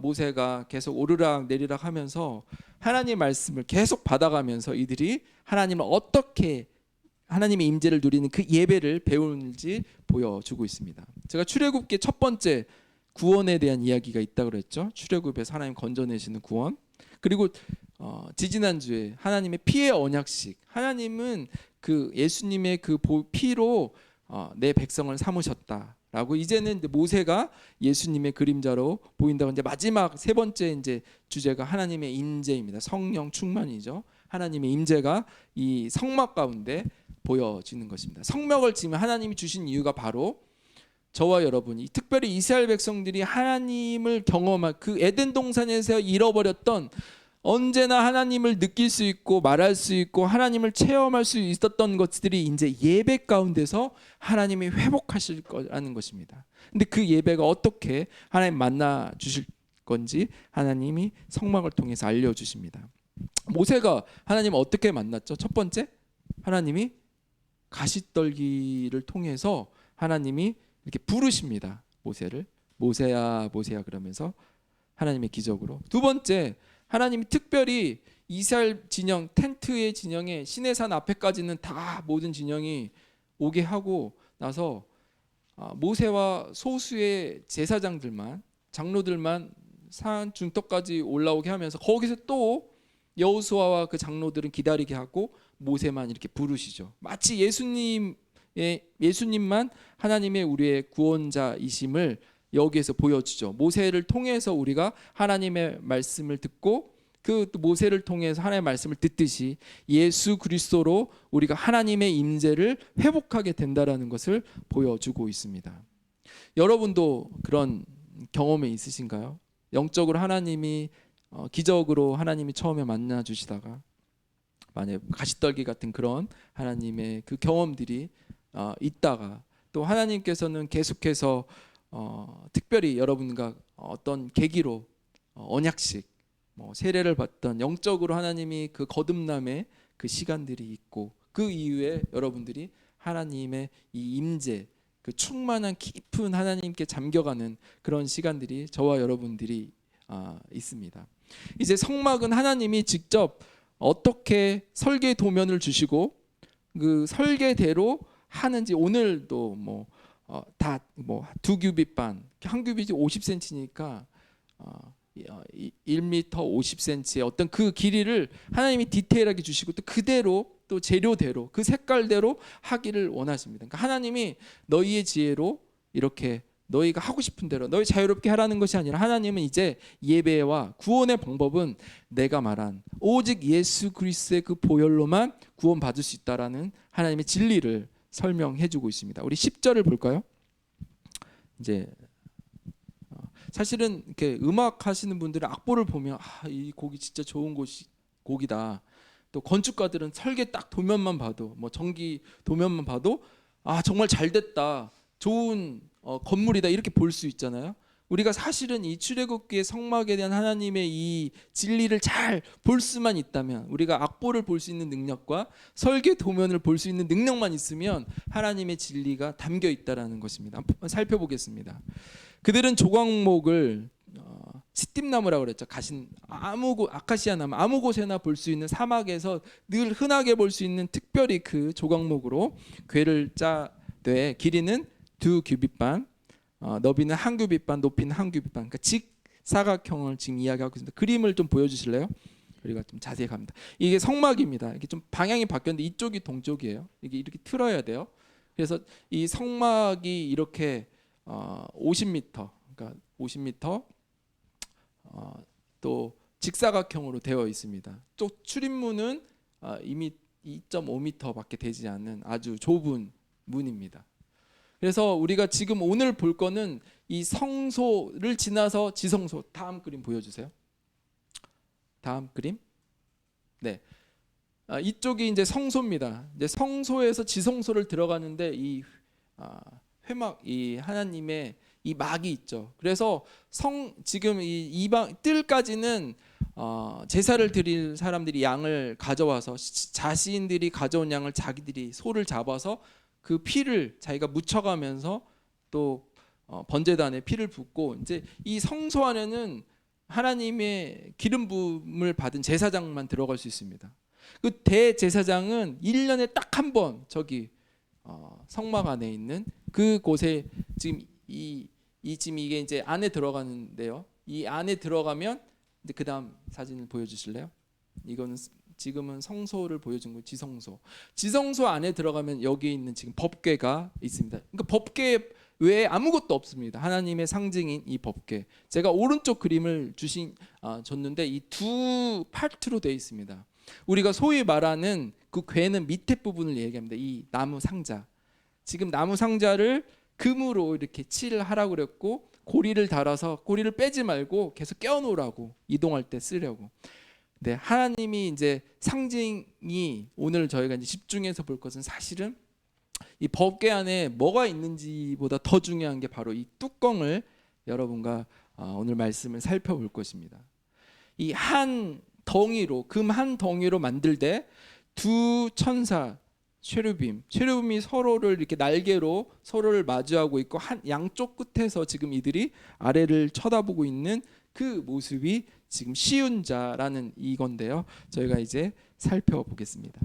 모세가 계속 오르락 내리락 하면서 하나님의 말씀을 계속 받아가면서 이들이 하나님을 어떻게 하나님의 임재를 누리는 그 예배를 배우는지 보여주고 있습니다. 제가 출애굽기 첫 번째 구원에 대한 이야기가 있다고 그랬죠. 출애굽에서 하나님 건져내시는 구원. 그리고 지지난주에 하나님의 피의 언약식. 하나님은 그 예수님의 그 피로 내 백성을 삼으셨다라고 이제는 모세가 예수님의 그림자로 보인다고 이제 마지막 세 번째 이제 주제가 하나님의 임재입니다. 성령 충만이죠. 하나님의 임재가 이 성막 가운데 보여지는 것입니다. 성막을 지금 하나님이 주신 이유가 바로 저와 여러분이, 특별히 이스라엘 백성들이 하나님을 경험한 그 에덴 동산에서 잃어버렸던, 언제나 하나님을 느낄 수 있고 말할 수 있고 하나님을 체험할 수 있었던 것들이 이제 예배 가운데서 하나님이 회복하실 거라는 것입니다. 근데 그 예배가 어떻게 하나님 만나 주실 건지 하나님이 성막을 통해서 알려주십니다. 모세가 하나님을 어떻게 만났죠? 첫 번째, 하나님이 가시떨기를 통해서 하나님이 이렇게 부르십니다. 모세를, 모세야 모세야 그러면서 하나님의 기적으로. 두 번째, 하나님이 특별히 이스라엘 진영, 텐트의 진영에 시내산 앞에까지는 다 모든 진영이 오게 하고 나서 모세와 소수의 제사장들만, 장로들만 산 중턱까지 올라오게 하면서 거기서 또 여호수아와 그 장로들은 기다리게 하고 모세만 이렇게 부르시죠. 마치 예수님만 하나님의 우리의 구원자이심을 여기에서 보여주죠. 모세를 통해서 우리가 하나님의 말씀을 듣고 그 모세를 통해서 하나님의 말씀을 듣듯이 예수 그리스도로 우리가 하나님의 임재를 회복하게 된다라는 것을 보여주고 있습니다. 여러분도 그런 경험이 있으신가요? 영적으로 하나님이 기적으로 하나님이 처음에 만나 주시다가 만약 가시떨기 같은 그런 하나님의 그 경험들이 있다가 또 하나님께서는 계속해서 특별히 여러분과 어떤 계기로 언약식 세례를 받던 영적으로 하나님이 그 거듭남의 그 시간들이 있고 그 이후에 여러분들이 하나님의 이 임재, 그 충만한 깊은 하나님께 잠겨가는 그런 시간들이 저와 여러분들이 있습니다. 이제 성막은 하나님이 직접 어떻게 설계 도면을 주시고 그 설계대로 하는지 오늘도 다 두 규빗 반, 한 규빗이 50cm니까 1m 50cm의 어떤 그 길이를 하나님이 디테일하게 주시고 또 그대로 또 재료대로 그 색깔대로 하기를 원하십니다. 그러니까 하나님이 너희의 지혜로 이렇게 너희가 하고 싶은 대로 너희 자유롭게 하라는 것이 아니라 하나님은 이제 예배와 구원의 방법은 내가 말한 오직 예수 그리스도의 그 보혈로만 구원받을 수 있다라는 하나님의 진리를 설명해 주고 있습니다. 우리 10절을 볼까요? 이제 사실은 이렇게 음악 하시는 분들은 악보를 보면 이 곡이 진짜 좋은 곡이다. 또 건축가들은 설계 딱 도면만 봐도 전기 도면만 봐도 정말 잘 됐다. 좋은 건물이다 이렇게 볼 수 있잖아요. 우리가 사실은 이 출애굽기의 성막에 대한 하나님의 이 진리를 잘 볼 수만 있다면, 우리가 악보를 볼 수 있는 능력과 설계 도면을 볼 수 있는 능력만 있으면 하나님의 진리가 담겨 있다라는 것입니다. 한번 살펴보겠습니다. 그들은 조각목을 시띠나무라고 그랬죠. 아카시아 나무, 아무 곳에나 볼 수 있는 사막에서 늘 흔하게 볼 수 있는 특별히 그 조각목으로 궤를 짜되 길이는 2규빗반, 너비는 1규빗반, 높이는 1규빗반. 그러니까 직사각형을 지금 이야기하고 있습니다. 그림을 좀 보여주실래요? 우리가 좀 자세히 갑니다. 이게 성막입니다. 이게 좀 방향이 바뀌었는데 이쪽이 동쪽이에요. 이게 이렇게 틀어야 돼요. 그래서 이 성막이 이렇게 50m, 그러니까 50m 또 직사각형으로 되어 있습니다. 또 출입문은 이미 2.5m밖에 되지 않는 아주 좁은 문입니다. 그래서 우리가 지금 오늘 볼 거는 이 성소를 지나서 지성소. 다음 그림 보여주세요. 다음 그림. 네, 이쪽이 이제 성소입니다. 이제 성소에서 지성소를 들어가는데 이 회막, 이 하나님의 이 막이 있죠. 그래서 지금 이 이방 뜰까지는 제사를 드릴 사람들이 양을 가져와서 자신들이 가져온 양을 자기들이 소를 잡아서 그 피를 자기가 묻혀가면서 또 번제단에 피를 붓고, 이제 이 성소 안에는 하나님의 기름 부음을 받은 제사장만 들어갈 수 있습니다. 그 대제사장은 1년에 딱 한 번 저기 성막 안에 있는 그곳에 지금 지금 이게 이제 안에 들어가는데요. 이 안에 들어가면 이제 그다음 사진을 보여주실래요? 이거는 지금은 성소를 보여준 거, 지성소. 지성소 안에 들어가면 여기 있는 지금 법궤가 있습니다. 그러니까 법궤 외에 아무것도 없습니다. 하나님의 상징인 이 법궤. 제가 오른쪽 그림을 줬는데 이 두 파트로 되어 있습니다. 우리가 소위 말하는 그 궤는 밑에 부분을 얘기합니다. 이 나무 상자. 지금 나무 상자를 금으로 이렇게 칠을 하라고 그랬고 고리를 달아서 고리를 빼지 말고 계속 껴놓으라고 이동할 때 쓰려고. 네, 하나님이 이제 상징이 오늘 저희가 이제 집중해서 볼 것은 사실은 이 법궤 안에 뭐가 있는지보다 더 중요한 게 바로 이 뚜껑을 여러분과 오늘 말씀을 살펴볼 것입니다. 이 한 덩이로 금 한 덩이로 만들 때 두 천사 쉐루빔이 서로를 이렇게 날개로 서로를 마주하고 있고 한 양쪽 끝에서 지금 이들이 아래를 쳐다보고 있는 그 모습이 지금 시운자라는 이건데요. 저희가 이제 살펴보겠습니다.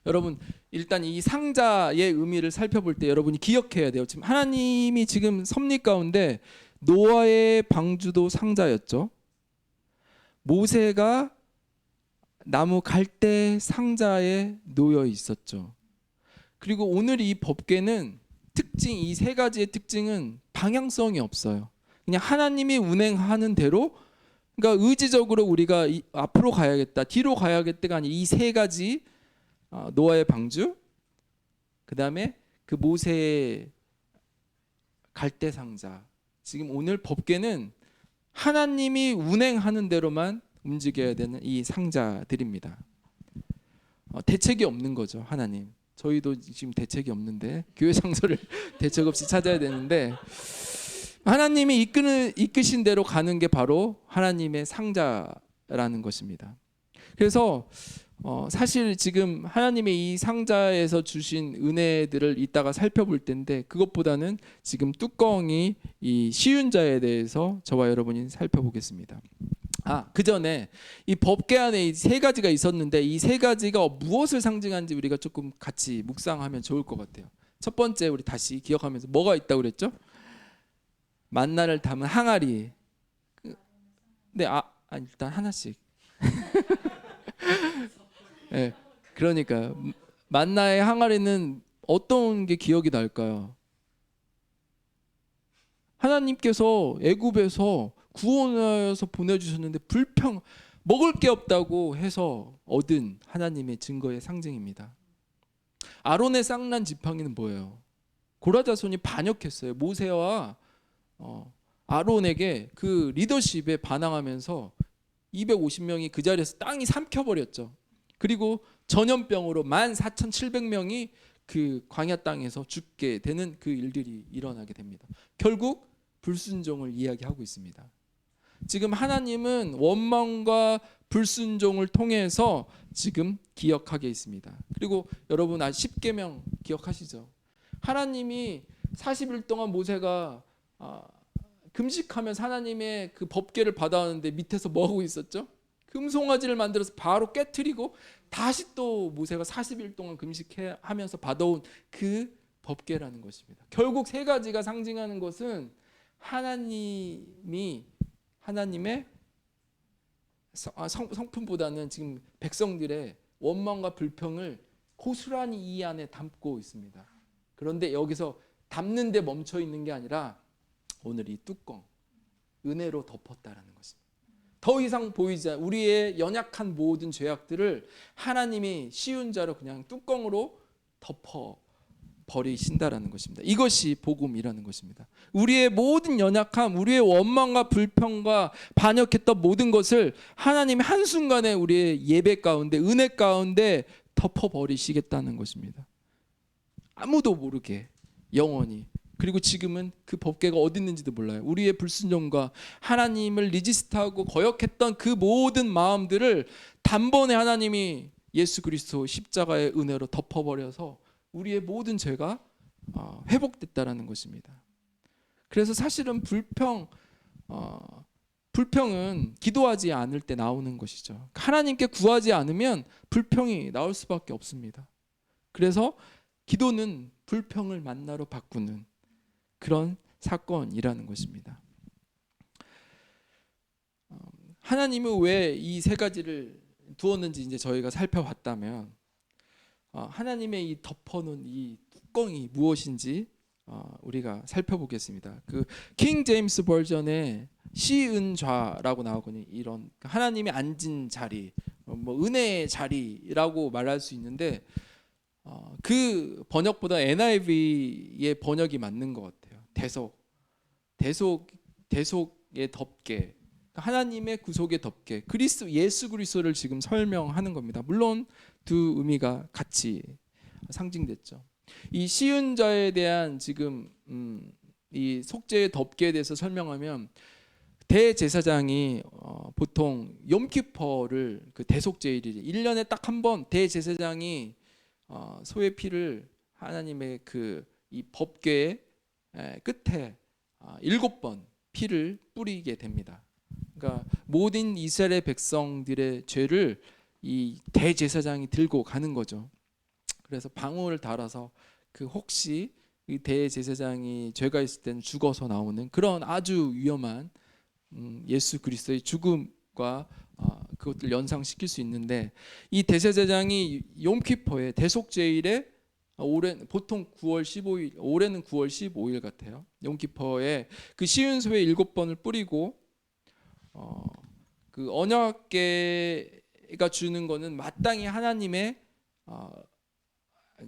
여러분 일단 이 상자의 의미를 살펴볼 때 여러분이 기억해야 돼요. 지금 하나님이 지금 섭리 가운데 노아의 방주도 상자였죠. 모세가 나무 갈대 상자에 놓여 있었죠. 그리고 오늘 이 법궤는 이 세 가지의 특징은 방향성이 없어요. 그냥 하나님이 운행하는 대로, 그러니까 의지적으로 우리가 앞으로 가야겠다, 뒤로 가야겠다가 아니 이 세 가지 노아의 방주, 그 다음에 그 모세의 갈대 상자. 지금 오늘 법궤는 하나님이 운행하는 대로만 움직여야 되는 이 상자들입니다. 대책이 없는 거죠, 하나님. 저희도 지금 대책이 없는데 교회 장소를 대책 없이 찾아야 되는데 하나님이 이끄신 대로 가는 게 바로 하나님의 상자라는 것입니다. 그래서 사실 지금 하나님의 이 상자에서 주신 은혜들을 이따가 살펴볼 텐데 그것보다는 지금 뚜껑이 이 시운자에 대해서 저와 여러분이 살펴보겠습니다. 그 전에 이 법궤 안에 이 세 가지가 있었는데 이 세 가지가 무엇을 상징하는지 우리가 조금 같이 묵상하면 좋을 것 같아요. 첫 번째 우리 다시 기억하면서 뭐가 있다고 그랬죠? 만나를 담은 항아리. 네, 일단 하나씩. 네, 그러니까 만나의 항아리는 어떤 게 기억이 날까요? 하나님께서 애굽에서 구원하여서 보내주셨는데 먹을 게 없다고 해서 얻은 하나님의 증거의 상징입니다. 아론의 쌍난 지팡이는 뭐예요? 고라자손이 반역했어요. 모세와 아론에게 그 리더십에 반항하면서 250명이 그 자리에서 땅이 삼켜버렸죠. 그리고 전염병으로 14,700명이 그 광야 땅에서 죽게 되는 그 일들이 일어나게 됩니다. 결국 불순종을 이야기하고 있습니다. 지금 하나님은 원망과 불순종을 통해서 지금 기억하게 있습니다. 그리고 여러분 10계명 기억하시죠? 하나님이 40일 동안 모세가 금식하면서 하나님의 그 법궤를 받아왔는데 밑에서 뭐 하고 있었죠? 금송아지를 만들어서 바로 깨트리고 다시 또 모세가 40일 동안 금식하면서 받아온 그 법궤라는 것입니다. 결국 세 가지가 상징하는 것은 하나님의 성품보다는 지금 백성들의 원망과 불평을 고스란히 이 안에 담고 있습니다. 그런데 여기서 담는 데 멈춰 있는 게 아니라 오늘 이 뚜껑, 은혜로 덮었다라는 것입니다. 더 이상 보이지 않는 우리의 연약한 모든 죄악들을 하나님이 시운자로 그냥 뚜껑으로 덮어 버리신다라는 것입니다. 이것이 복음이라는 것입니다. 우리의 모든 연약함, 우리의 원망과 불평과 반역했던 모든 것을 하나님이 한순간에 우리의 예배 가운데, 은혜 가운데 덮어버리시겠다는 것입니다. 아무도 모르게 영원히. 그리고 지금은 그 법궤가 어디 있는지도 몰라요. 우리의 불순종과 하나님을 리지스트하고 거역했던 그 모든 마음들을 단번에 하나님이 예수 그리스도 십자가의 은혜로 덮어버려서 우리의 모든 죄가 회복됐다라는 것입니다. 그래서 사실은 불평은 기도하지 않을 때 나오는 것이죠. 하나님께 구하지 않으면 불평이 나올 수밖에 없습니다. 그래서 기도는 불평을 만나로 바꾸는 그런 사건이라는 것입니다. 하나님은 왜 이 세 가지를 두었는지 이제 저희가 살펴봤다면 하나님의 이 덮어놓은 이 뚜껑이 무엇인지 우리가 살펴보겠습니다. 그 킹 제임스 버전의 시은좌라고 나오거든요. 이런 하나님이 앉은 자리, 뭐 은혜의 자리라고 말할 수 있는데 그 번역보다 NIV의 번역이 맞는 것 같아요. 대속의 덮개, 하나님의 구속의 덮개, 예수 그리스도를 지금 설명하는 겁니다. 물론 두 의미가 같이 상징됐죠. 이 시은 자에 대한 지금 이 속죄의 덮개에 대해서 설명하면 대제사장이 보통 욤키퍼를 그 대속죄일이 1년에 딱 한 번 대제사장이 소의 피를 하나님의 그 이 법궤의 끝에 7번 피를 뿌리게 됩니다. 그러니까 모든 이스라엘 백성들의 죄를 이 대제사장이 들고 가는 거죠. 그래서 방울을 달아서 그 혹시 이 대제사장이 죄가 있을 때는 죽어서 나오는 그런 아주 위험한 예수 그리스도의 죽음과 그것들 연상시킬 수 있는데, 이 대제사장이 욤키퍼의 대속죄일에 보통 9월 15일, 올해는 9월 15일 같아요. 욤키퍼에 그 시은 소의 7번을 뿌리고 그 언약궤가 주는 거는 마땅히 하나님의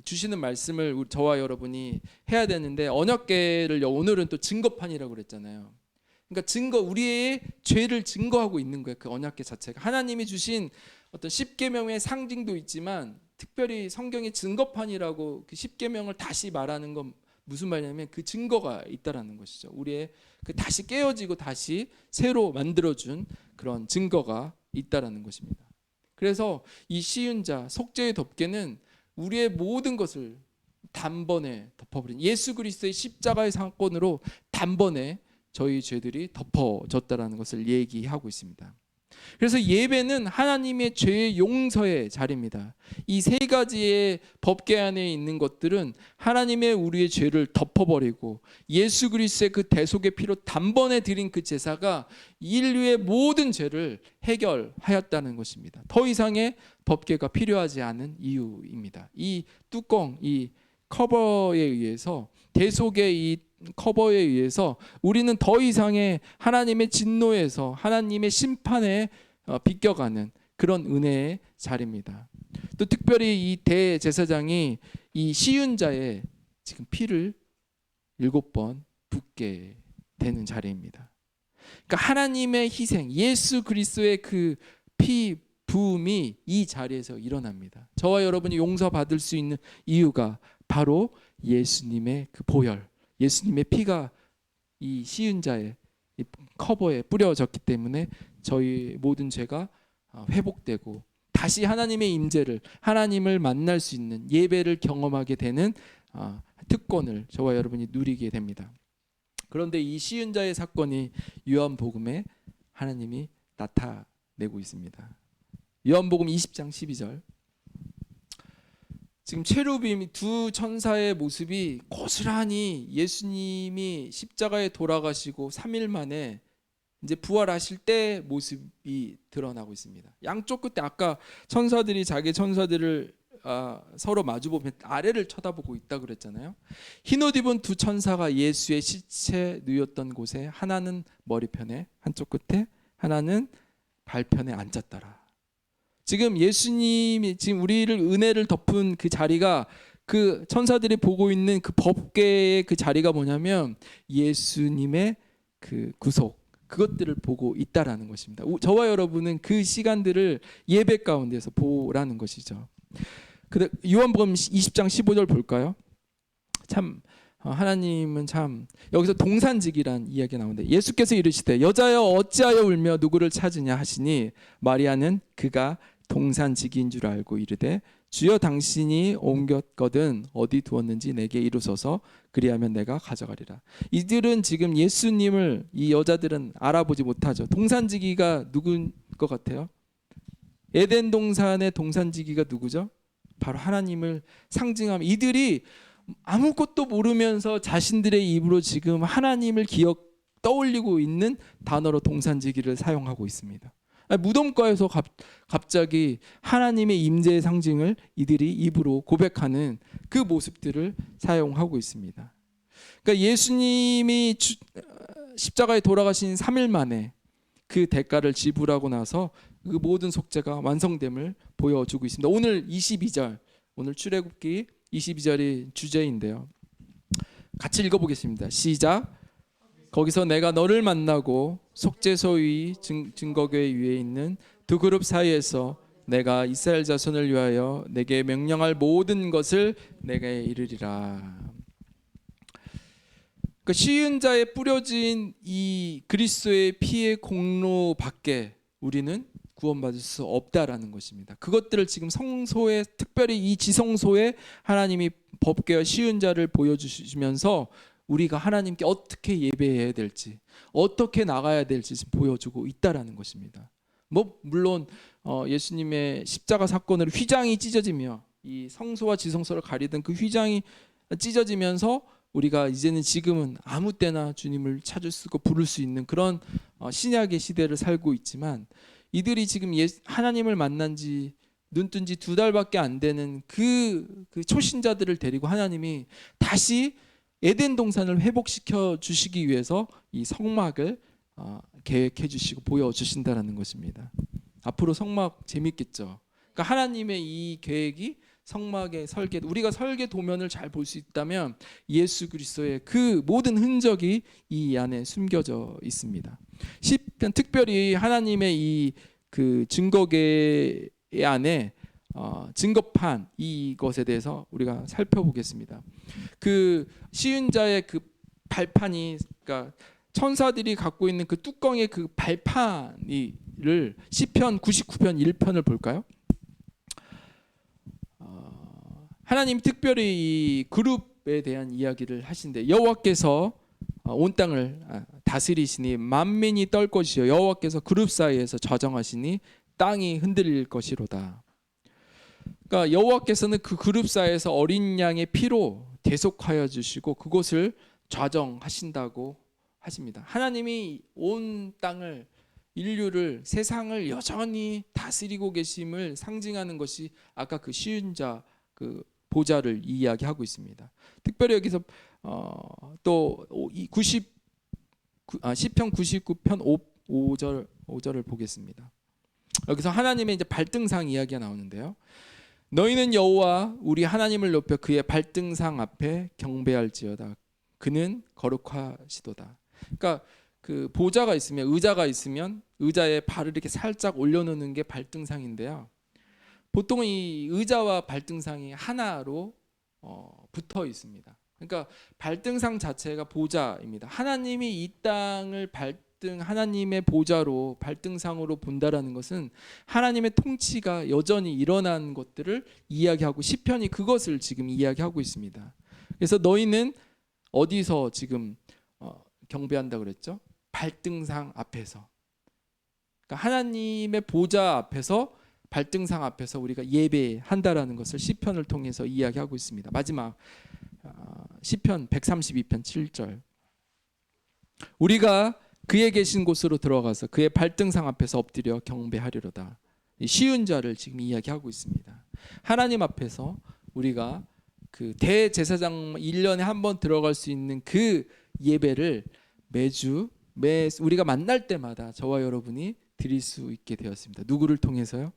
주시는 말씀을 저와 여러분이 해야 되는데, 언약궤를 오늘은 또 증거판이라고 그랬잖아요. 그러니까 우리의 죄를 증거하고 있는 거예요. 그 언약궤 자체가 하나님이 주신 어떤 십계명의 상징도 있지만, 특별히 성경의 증거판이라고 그 십계명을 다시 말하는 건 무슨 말이냐면 그 증거가 있다라는 것이죠. 우리의 그 다시 깨어지고 다시 새로 만들어준 그런 증거가 있다라는 것입니다. 그래서 이 시은자 속죄의 덮개는 우리의 모든 것을 단번에 덮어버린 예수 그리스도의 십자가의 사건으로 단번에 저희 죄들이 덮어졌다라는 것을 얘기하고 있습니다. 그래서 예배는 하나님의 죄의 용서의 자리입니다. 이 세 가지의 법궤 안에 있는 것들은 하나님의 우리의 죄를 덮어버리고 예수 그리스도의 그 대속의 피로 단번에 드린 그 제사가 인류의 모든 죄를 해결하였다는 것입니다. 더 이상의 법궤가 필요하지 않은 이유입니다. 이 뚜껑, 이 커버에 의해서, 대속의 이 커버에 의해서 우리는 더 이상의 하나님의 진노에서 하나님의 심판에 비껴가는 그런 은혜의 자리입니다. 또 특별히 이 대제사장이 이 시은자의 지금 피를 7번 붓게 되는 자리입니다. 그러니까 하나님의 희생, 예수 그리스도의 그 피 부음이 이 자리에서 일어납니다. 저와 여러분이 용서받을 수 있는 이유가 바로 예수님의 그 보혈, 예수님의 피가 이 시은자의 이 커버에 뿌려졌기 때문에 저희 모든 죄가 회복되고 다시 하나님의 임재를, 하나님을 만날 수 있는 예배를 경험하게 되는 특권을 저와 여러분이 누리게 됩니다. 그런데 이 시은자의 사건이 요한복음에 하나님이 나타내고 있습니다. 요한복음 20장 12절. 지금 체루빔 두 천사의 모습이 고스란히 예수님이 십자가에 돌아가시고 3일 만에 이제 부활하실 때 모습이 드러나고 있습니다. 양쪽 끝에 아까 천사들이 자기 천사들을 서로 마주보면 아래를 쳐다보고 있다 그랬잖아요. 흰옷 입은 두 천사가 예수의 시체 누였던 곳에, 하나는 머리편에 한쪽 끝에, 하나는 발편에 앉았더라. 지금 예수님이 지금 우리를 은혜를 덮은 그 자리가, 그 천사들이 보고 있는 그 법궤의 그 자리가 뭐냐면 예수님의 그 구속, 그것들을 보고 있다라는 것입니다. 저와 여러분은 그 시간들을 예배 가운데서 보라는 것이죠. 요한복음 20장 15절 볼까요? 참 하나님은 참, 여기서 동산직이란 이야기가 나오는데, 예수께서 이르시되 여자여 어찌하여 울며 누구를 찾으냐 하시니 마리아는 그가 동산직인 줄 알고 이르되 주여 당신이 옮겼거든 어디 두었는지 내게 이루소서, 그리하면 내가 가져가리라. 이들은 지금 예수님을, 이 여자들은 알아보지 못하죠. 동산지기가 누군 것 같아요? 에덴 동산의 동산지기가 누구죠? 바로 하나님을 상징하며, 이들이 아무것도 모르면서 자신들의 입으로 지금 하나님을 떠올리고 있는 단어로 동산지기를 사용하고 있습니다. 무덤가에서 갑자기 하나님의 임재의 상징을 이들이 입으로 고백하는 그 모습들을 사용하고 있습니다. 그러니까 예수님이 십자가에 돌아가신 3일 만에 그 대가를 지불하고 나서 그 모든 속죄가 완성됨을 보여주고 있습니다. 오늘 22절 오늘 출애굽기 22절이 주제인데요. 같이 읽어보겠습니다. 시작. 거기서 내가 너를 만나고 속죄소 위 증거궤 위에 있는 두 그룹 사이에서 내가 이스라엘 자손을 위하여 내게 명령할 모든 것을 내게 이르리라. 그 쉬운 자에 뿌려진 이 그리스도의 피의 공로밖에 우리는 구원받을 수 없다라는 것입니다. 그것들을 지금 성소에, 특별히 이 지성소에 하나님이 법궤와 쉬운 자를 보여주시면서 우리가 하나님께 어떻게 예배해야 될지, 어떻게 나가야 될지 보여주고 있다라는 것입니다. 물론 예수님의 십자가 사건으로 휘장이 찢어지며 이 성소와 지성소를 가리던 그 휘장이 찢어지면서 우리가 이제는 지금은 아무 때나 주님을 찾을 수 있고 부를 수 있는 그런 신약의 시대를 살고 있지만, 이들이 지금 하나님을 만난 지 눈뜬 지 2달밖에 안 되는 그 초신자들을 데리고 하나님이 다시 에덴 동산을 회복시켜 주시기 위해서 이 성막을 계획해 주시고 보여주신다는 것입니다. 앞으로 성막 재밌겠죠. 그러니까 하나님의 이 계획이 성막의 설계, 우리가 설계 도면을 잘 볼 수 있다면 예수 그리스도의 그 모든 흔적이 이 안에 숨겨져 있습니다. 시편, 특별히 하나님의 이 그 증거궤 안에 증거판, 이것에 대해서 우리가 살펴보겠습니다. 그 쉬운 자의 그 발판이, 그러니까 천사들이 갖고 있는 그 뚜껑의 그 발판이를 시편 99편 1편을 볼까요? 하나님 특별히 이 그룹에 대한 이야기를 하신대. 여호와께서 온 땅을 다스리시니 만민이 떨 것이요 여호와께서 그룹 사이에서 좌정하시니 땅이 흔들릴 것이로다. 그러니까 여호와께서는 그 그룹 사이에서 어린 양의 피로 대속하여 주시고 그곳을 좌정하신다고 하십니다. 하나님이 온 땅을, 인류를, 세상을 여전히 다스리고 계심을 상징하는 것이 아까 그 쉬운 자 그 보좌를 이야기하고 있습니다. 특별히 여기서 또 시편 99편 5절을 보겠습니다. 여기서 하나님의 이제 발등상 이야기가 나오는데요. 너희는 여호와 우리 하나님을 높여 그의 발등상 앞에 경배할지어다. 그는 거룩하시도다. 그러니까 그 보좌가 있으면, 의자가 있으면 의자에 발을 이렇게 살짝 올려놓는 게 발등상인데요. 보통 이 의자와 발등상이 하나로 붙어 있습니다. 그러니까 발등상 자체가 보좌입니다. 하나님이 이 땅을 하나님의 보좌로, 발등상으로 본다라는 것은 하나님의 통치가 여전히 일어난 것들을 이야기하고, 시편이 그것을 지금 이야기하고 있습니다. 그래서 너희는 어디서 지금 경배한다고 그랬죠? 발등상 앞에서. 그러니까 하나님의 보좌 앞에서, 발등상 앞에서 우리가 예배한다라는 것을 시편을 통해서 이야기하고 있습니다. 마지막 시편 132편 7절. 우리가 그의 계신 곳으로 들어가서 그의 발등상 앞에서 엎드려 경배하리로다. 쉬운 자를 지금 이야기하고 있습니다. 하나님 앞에서 우리가 그 대제사장 1년에 한 번 들어갈 수 있는 그 예배를 우리가 만날 때마다 저와 여러분이 드릴 수 있게 되었습니다. 누구를 통해서요?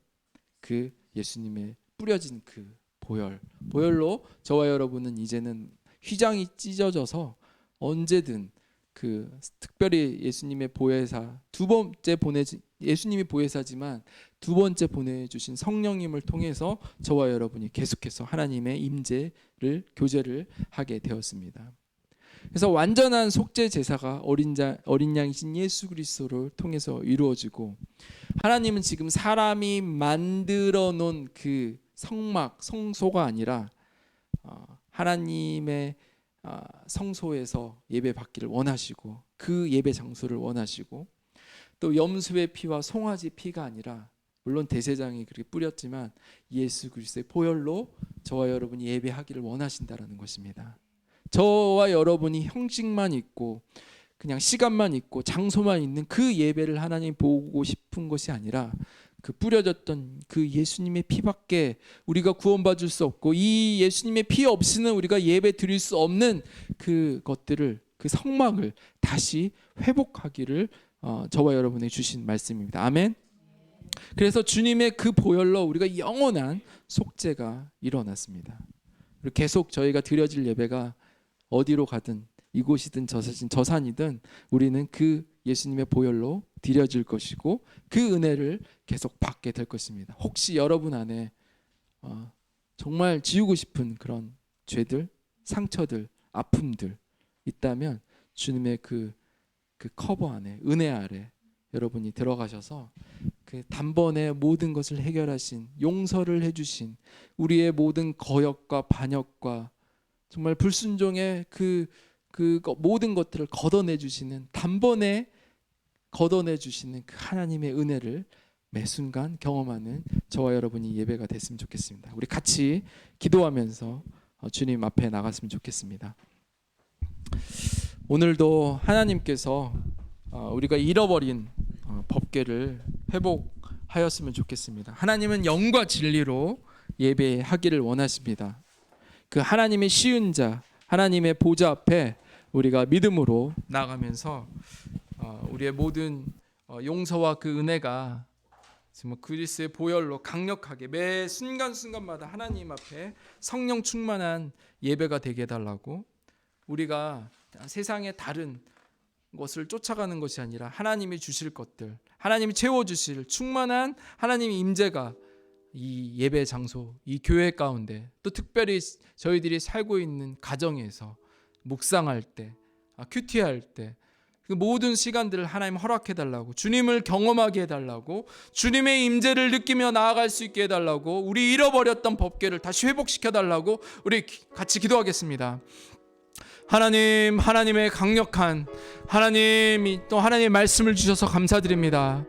그 예수님의 뿌려진 그 보혈로 저와 여러분은 이제는 휘장이 찢어져서 언제든 그 특별히 예수님의 보혜사, 예수님이 보혜사지만 두 번째 보내주신 성령님을 통해서 저와 여러분이 계속해서 하나님의 임재를, 교제를 하게 되었습니다. 그래서 완전한 속죄 제사가 어린 양이신 예수 그리스도를 통해서 이루어지고, 하나님은 지금 사람이 만들어 놓은 그 성막, 성소가 아니라 하나님의 성소에서 예배 받기를 원하시고, 그 예배 장소를 원하시고, 또 염소의 피와 송아지 피가 아니라, 물론 대제장이 그렇게 뿌렸지만 예수 그리스도의 보혈로 저와 여러분이 예배하기를 원하신다라는 것입니다. 저와 여러분이 형식만 있고 그냥 시간만 있고 장소만 있는 그 예배를 하나님 보고 싶은 것이 아니라, 그 뿌려졌던 그 예수님의 피밖에 우리가 구원받을 수 없고, 이 예수님의 피 없이는 우리가 예배 드릴 수 없는 그것들을, 그 성막을 다시 회복하기를 저와 여러분이 주신 말씀입니다. 아멘. 그래서 주님의 그 보혈로 우리가 영원한 속죄가 일어났습니다. 그리고 계속 저희가 드려질 예배가 어디로 가든 이곳이든 저산이든 우리는 그 예수님의 보혈로 드려질 것이고 그 은혜를 계속 받게 될 것입니다. 혹시 여러분 안에 정말 지우고 싶은 그런 죄들, 상처들, 아픔들 있다면 주님의 그 커버 안에, 은혜 아래 여러분이 들어가셔서 그 단번에 모든 것을 해결하신, 용서를 해주신, 우리의 모든 거역과 반역과 정말 불순종의 그 모든 것들을 걷어내 주시는, 단번에 걷어내 주시는 그 하나님의 은혜를 매 순간 경험하는 저와 여러분이 예배가 됐으면 좋겠습니다. 우리 같이 기도하면서 주님 앞에 나갔으면 좋겠습니다. 오늘도 하나님께서 우리가 잃어버린 법궤를 회복하였으면 좋겠습니다. 하나님은 영과 진리로 예배하기를 원하십니다. 그 하나님의 시은 자, 하나님의 보좌 앞에 우리가 믿음으로 나가면서 우리의 모든 용서와 그 은혜가 정말 그리스도의 보혈로 강력하게 매 순간순간마다 하나님 앞에 성령 충만한 예배가 되게 해달라고, 우리가 세상의 다른 것을 쫓아가는 것이 아니라 하나님이 주실 것들, 하나님이 채워주실 충만한 하나님의 임재가 이 예배 장소, 이 교회 가운데, 또 특별히 저희들이 살고 있는 가정에서 묵상할 때, 큐티할 때, 그 모든 시간들을 하나님 허락해달라고, 주님을 경험하게 해달라고, 주님의 임재를 느끼며 나아갈 수 있게 해달라고, 우리 잃어버렸던 법궤를 다시 회복시켜달라고 우리 같이 기도하겠습니다. 하나님, 하나님의 강력한 하나님이 또 하나님의 말씀을 주셔서 감사드립니다.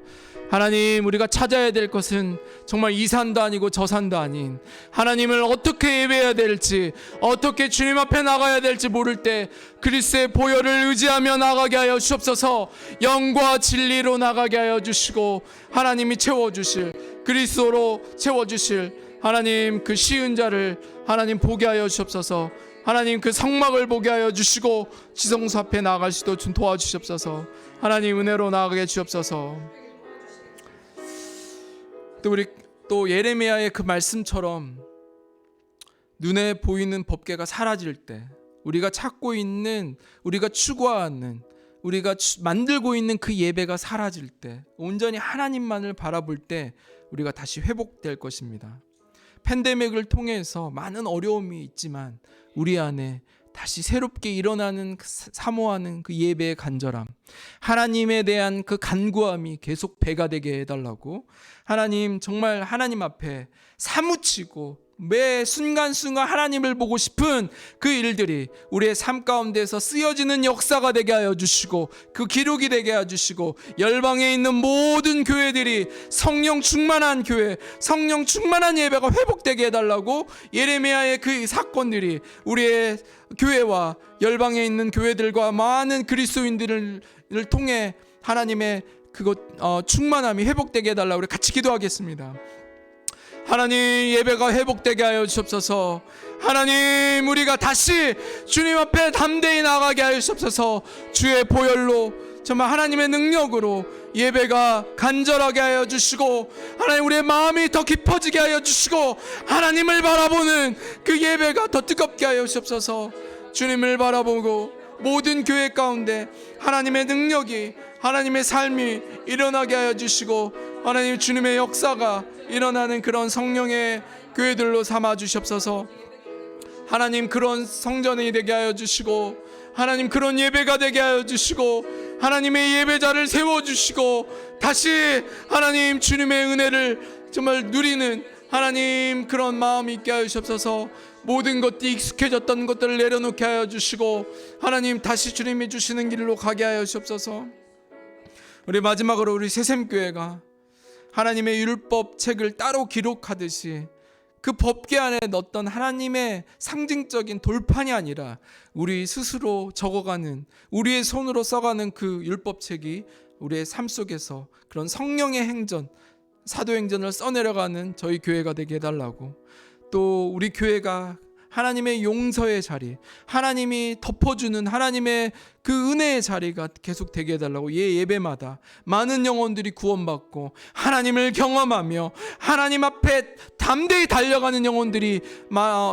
하나님, 우리가 찾아야 될 것은 정말 이 산도 아니고 저 산도 아닌 하나님을 어떻게 예배해야 될지, 어떻게 주님 앞에 나가야 될지 모를 때 그리스도의 보혈을 의지하며 나가게 하여 주옵소서. 영과 진리로 나가게 하여 주시고 하나님이 채워주실, 그리스도로 채워주실 하나님 그 시은 자를 하나님 보게 하여 주옵소서. 하나님 그 성막을 보게 하여 주시고 지성소 앞에 나아갈 수 있도록 도와주시옵소서. 하나님 은혜로 나아가게 주옵소서. 또 우리 또 예레미야의 그 말씀처럼 눈에 보이는 법궤가 사라질 때, 우리가 찾고 있는, 우리가 추구하는, 우리가 만들고 있는 그 예배가 사라질 때, 온전히 하나님만을 바라볼 때 우리가 다시 회복될 것입니다. 팬데믹을 통해서 많은 어려움이 있지만 우리 안에 다시 새롭게 일어나는, 사모하는 그 예배의 간절함, 하나님에 대한 그 간구함이 계속 배가 되게 해달라고, 하나님 정말 하나님 앞에 사무치고 매 순간순간 하나님을 보고 싶은 그 일들이 우리의 삶 가운데서 쓰여지는 역사가 되게 하여 주시고, 그 기록이 되게 하여 주시고, 열방에 있는 모든 교회들이 성령 충만한 교회, 성령 충만한 예배가 회복되게 해달라고, 예레미야의 그 사건들이 우리의 교회와 열방에 있는 교회들과 많은 그리스도인들을 통해 하나님의 그것 충만함이 회복되게 해달라고 우리 같이 기도하겠습니다. 하나님, 예배가 회복되게 하여 주옵소서. 하나님, 우리가 다시 주님 앞에 담대히 나가게 하여 주옵소서. 주의 보혈로, 정말 하나님의 능력으로 예배가 간절하게 하여 주시고, 하나님 우리의 마음이 더 깊어지게 하여 주시고, 하나님을 바라보는 그 예배가 더 뜨겁게 하여 주옵소서. 주님을 바라보고 모든 교회 가운데 하나님의 능력이, 하나님의 삶이 일어나게 하여 주시고, 하나님 주님의 역사가 일어나는 그런 성령의 교회들로 삼아 주시옵소서. 하나님 그런 성전이 되게 하여 주시고, 하나님 그런 예배가 되게 하여 주시고, 하나님의 예배자를 세워주시고, 다시 하나님 주님의 은혜를 정말 누리는 하나님 그런 마음이 있게 하여 주시옵소서. 모든 것들이 익숙해졌던 것들을 내려놓게 하여 주시고, 하나님 다시 주님이 주시는 길로 가게 하여 주시옵소서. 우리 마지막으로 우리 새샘교회가 하나님의 율법 책을 따로 기록하듯이 그 법궤 안에 넣었던 하나님의 상징적인 돌판이 아니라 우리 스스로 적어가는, 우리의 손으로 써가는 그 율법책이 우리의 삶 속에서 그런 성령의 행전, 사도행전을 써내려가는 저희 교회가 되게 해달라고, 또 우리 교회가 하나님의 용서의 자리, 하나님이 덮어주는 하나님의 그 은혜의 자리가 계속 되게 해달라고 예배마다 많은 영혼들이 구원받고 하나님을 경험하며 하나님 앞에 담대히 달려가는 영혼들이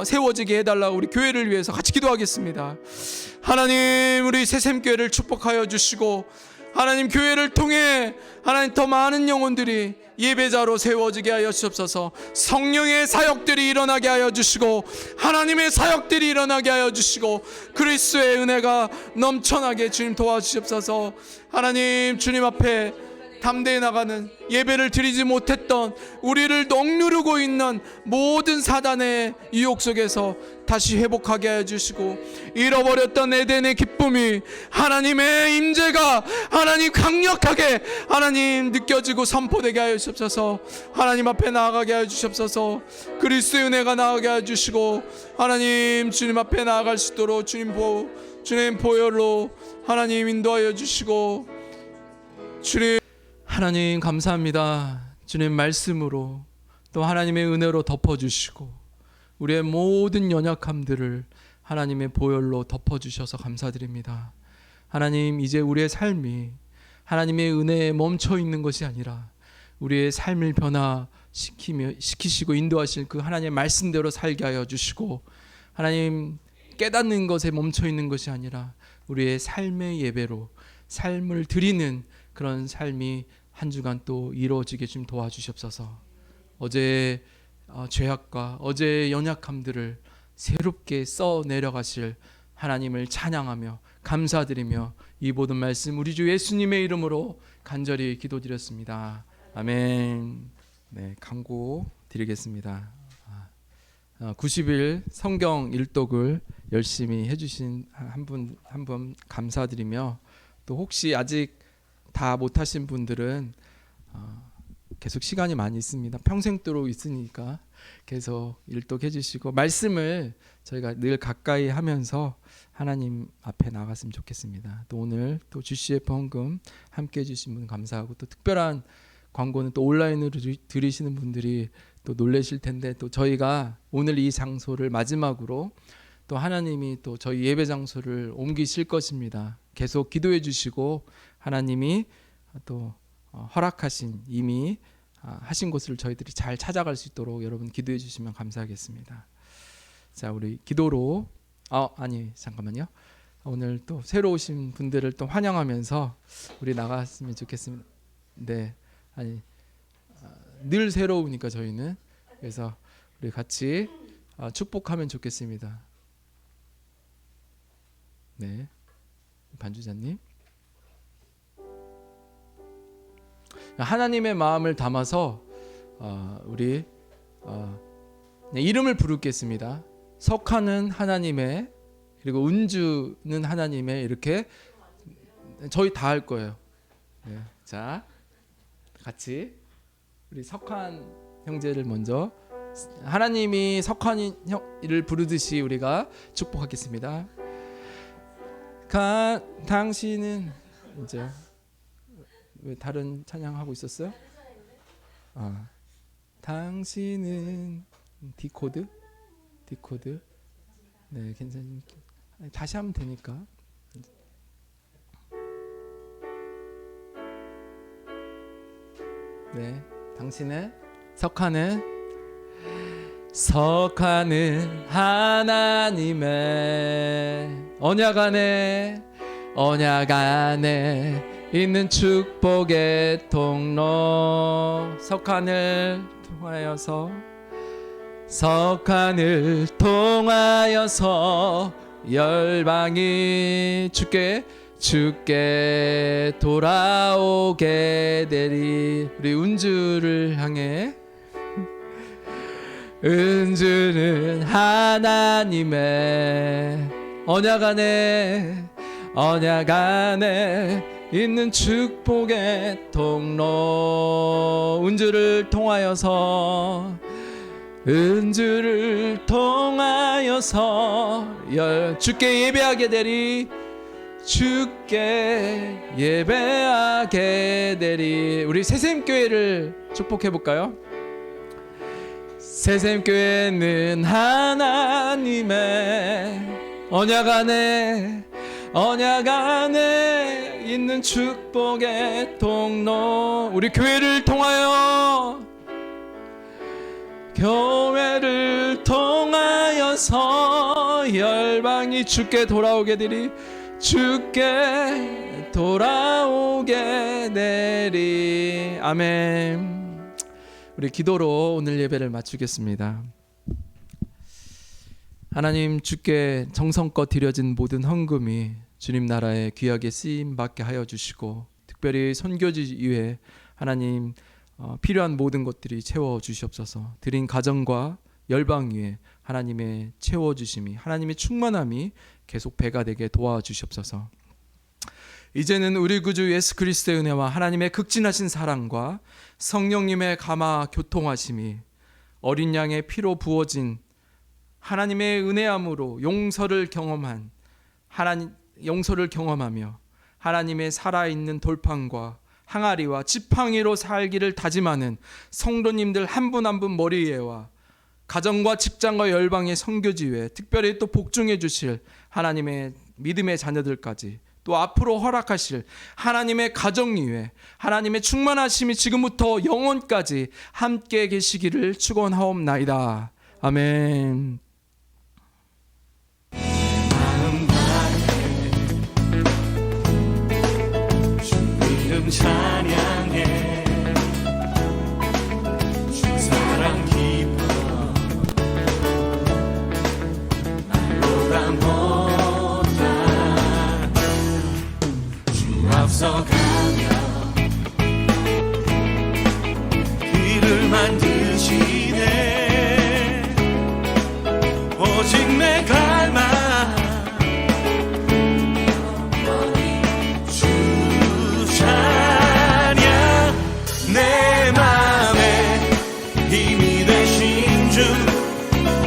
세워지게 해달라고 우리 교회를 위해서 같이 기도하겠습니다. 하나님, 우리 새샘교회를 축복하여 주시고 하나님, 교회를 통해 하나님 더 많은 영혼들이 예배자로 세워지게 하여 주옵소서. 성령의 사역들이 일어나게 하여 주시고 하나님의 사역들이 일어나게 하여 주시고 그리스도의 은혜가 넘쳐나게 주님 도와주시옵소서. 하나님, 주님 앞에 담대히 나가는 예배를 드리지 못했던 우리를 억누르고 있는 모든 사단의 유혹 속에서 다시 회복하게 하여 주시고 잃어버렸던 에덴의 기쁨이 하나님의 임재가 하나님 강력하게 하나님 느껴지고 선포되게 하여 주옵소서. 하나님 앞에 나아가게 하여 주옵소서. 그리스도의 은혜가 나아가게 하여 주시고 하나님, 주님 앞에 나아갈 수 있도록 주님 보혈로 하나님 인도하여 주시고 주님, 하나님 감사합니다. 주님 말씀으로 또 하나님의 은혜로 덮어주시고 우리의 모든 연약함들을 하나님의 보혈로 덮어주셔서 감사드립니다. 하나님, 이제 우리의 삶이 하나님의 은혜에 멈춰 있는 것이 아니라 우리의 삶을 변화시키시고 인도하실 그 하나님의 말씀대로 살게 하여 주시고 하나님, 깨닫는 것에 멈춰 있는 것이 아니라 우리의 삶의 예배로 삶을 드리는 그런 삶이 한 주간 또 이루어지게 좀 도와주시옵소서. 어제의 죄악과 어제의 연약함들을 새롭게 써 내려가실 하나님을 찬양하며 감사드리며 이 모든 말씀 우리 주 예수님의 이름으로 간절히 기도드렸습니다. 아멘. 네, 광고 드리겠습니다. 90일 성경 일독을 열심히 해주신 한 분 감사드리며 또 혹시 아직 다 못하신 분들은 계속 시간이 많이 있습니다. 평생도록 있으니까 계속 일독해 주시고 말씀을 저희가 늘 가까이 하면서 하나님 앞에 나갔으면 좋겠습니다. 또 오늘 또 GCF 헌금 함께 해주신 분 감사하고 또 특별한 광고는 또 온라인으로 들으시는 분들이 또 놀라실 텐데 또 저희가 오늘 이 장소를 마지막으로 또 하나님이 또 저희 예배 장소를 옮기실 것입니다. 계속 기도해 주시고 하나님이 또 허락하신 이미 하신 곳을 저희들이 잘 찾아갈 수 있도록 여러분 기도해 주시면 감사하겠습니다. 자, 우리 기도로 잠깐만요. 오늘 또 새로 오신 분들을 또 환영하면서 우리 나갔으면 좋겠습니다. 네, 늘 새로우니까 저희는 그래서 우리 같이 축복하면 좋겠습니다. 네, 반주자님. 하나님의 마음을 담아서 우리 이름을 부르겠습니다. 석하는 하나님의 그리고 은주는 하나님의 이렇게 저희 다 할 거예요. 네. 자, 같이 우리 석한 형제를 먼저 하나님이 석한이를 부르듯이 우리가 축복하겠습니다. 당신은 이제 왜 다른 찬양하고 있었어요? 당신은 디코드. 네, 괜찮. 다시 하면 되니까. 네, 당신의 석하는 하나님의 언약 안에 있는 축복의 통로 석한을 통하여서 열방이 주께 돌아오게 되리. 우리 은주를 향해 은주는 하나님의 언약 안에 있는 축복의 통로 은주를 통하여서 주께 예배하게 되리. 주께 예배하게 되리. 우리 새샘교회를 축복해 볼까요? 새샘교회는 하나님의 언약 안에 있는 축복의 통로. 우리 교회를 통하여서 열방이 주께 돌아오게 되리. 아멘. 우리 기도로 오늘 예배를 마치겠습니다. 하나님, 주께 정성껏 드려진 모든 헌금이 주님 나라에 귀하게 쓰임 받게 하여 주시고, 특별히 선교지 위에 하나님 필요한 모든 것들이 채워 주시옵소서. 드린 가정과 열방 위에 하나님의 채워 주심이, 하나님의 충만함이 계속 배가 되게 도와주시옵소서. 이제는 우리 구주 예수 그리스도의 은혜와 하나님의 극진하신 사랑과 성령님의 감화 교통하심이, 어린 양의 피로 부어진 하나님의 은혜함으로 용서를 경험하며 하나님의 살아있는 돌판과 항아리와 지팡이로 살기를 다짐하는 성도님들 한 분 한 분 머리 위에와 가정과 직장과 열방의 선교지 위에, 특별히 또 복종해 주실 하나님의 믿음의 자녀들까지, 또 앞으로 허락하실 하나님의 가정 위에 하나님의 충만하심이 지금부터 영원까지 함께 계시기를 축원하옵나이다. 아멘. 주 이름 찬양해, 주 사랑 기뻐 말로 다 못하. 주 앞서가며 길을 만드시네. 오직 내 갈망 내 맘에 힘이 되신 주,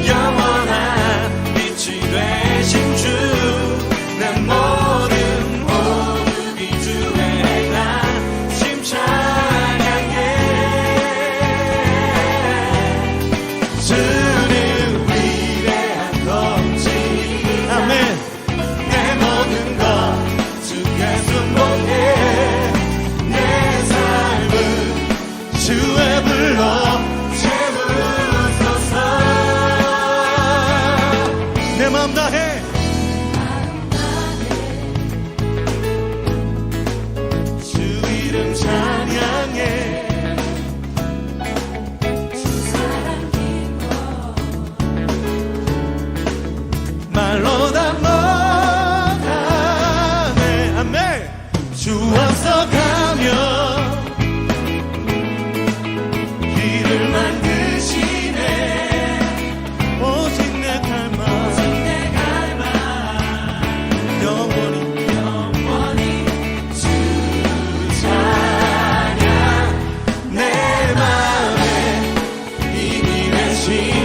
영원한 빛이 되신 주, 내 모든 모습이 주의 행하심 찬양해. 주는 위대한 통치, 아멘. 내 모든 것 주께 순복해. 주의 불러 채우소서. 내 맘 다해 주 이름 찬양해. 주 사랑 기뻐 말로 다 못하네. 아멘. 주 앞서가며 만드시네. 오직 내 갈망 영원히 주 찬양. 내 마음에 힘이 되신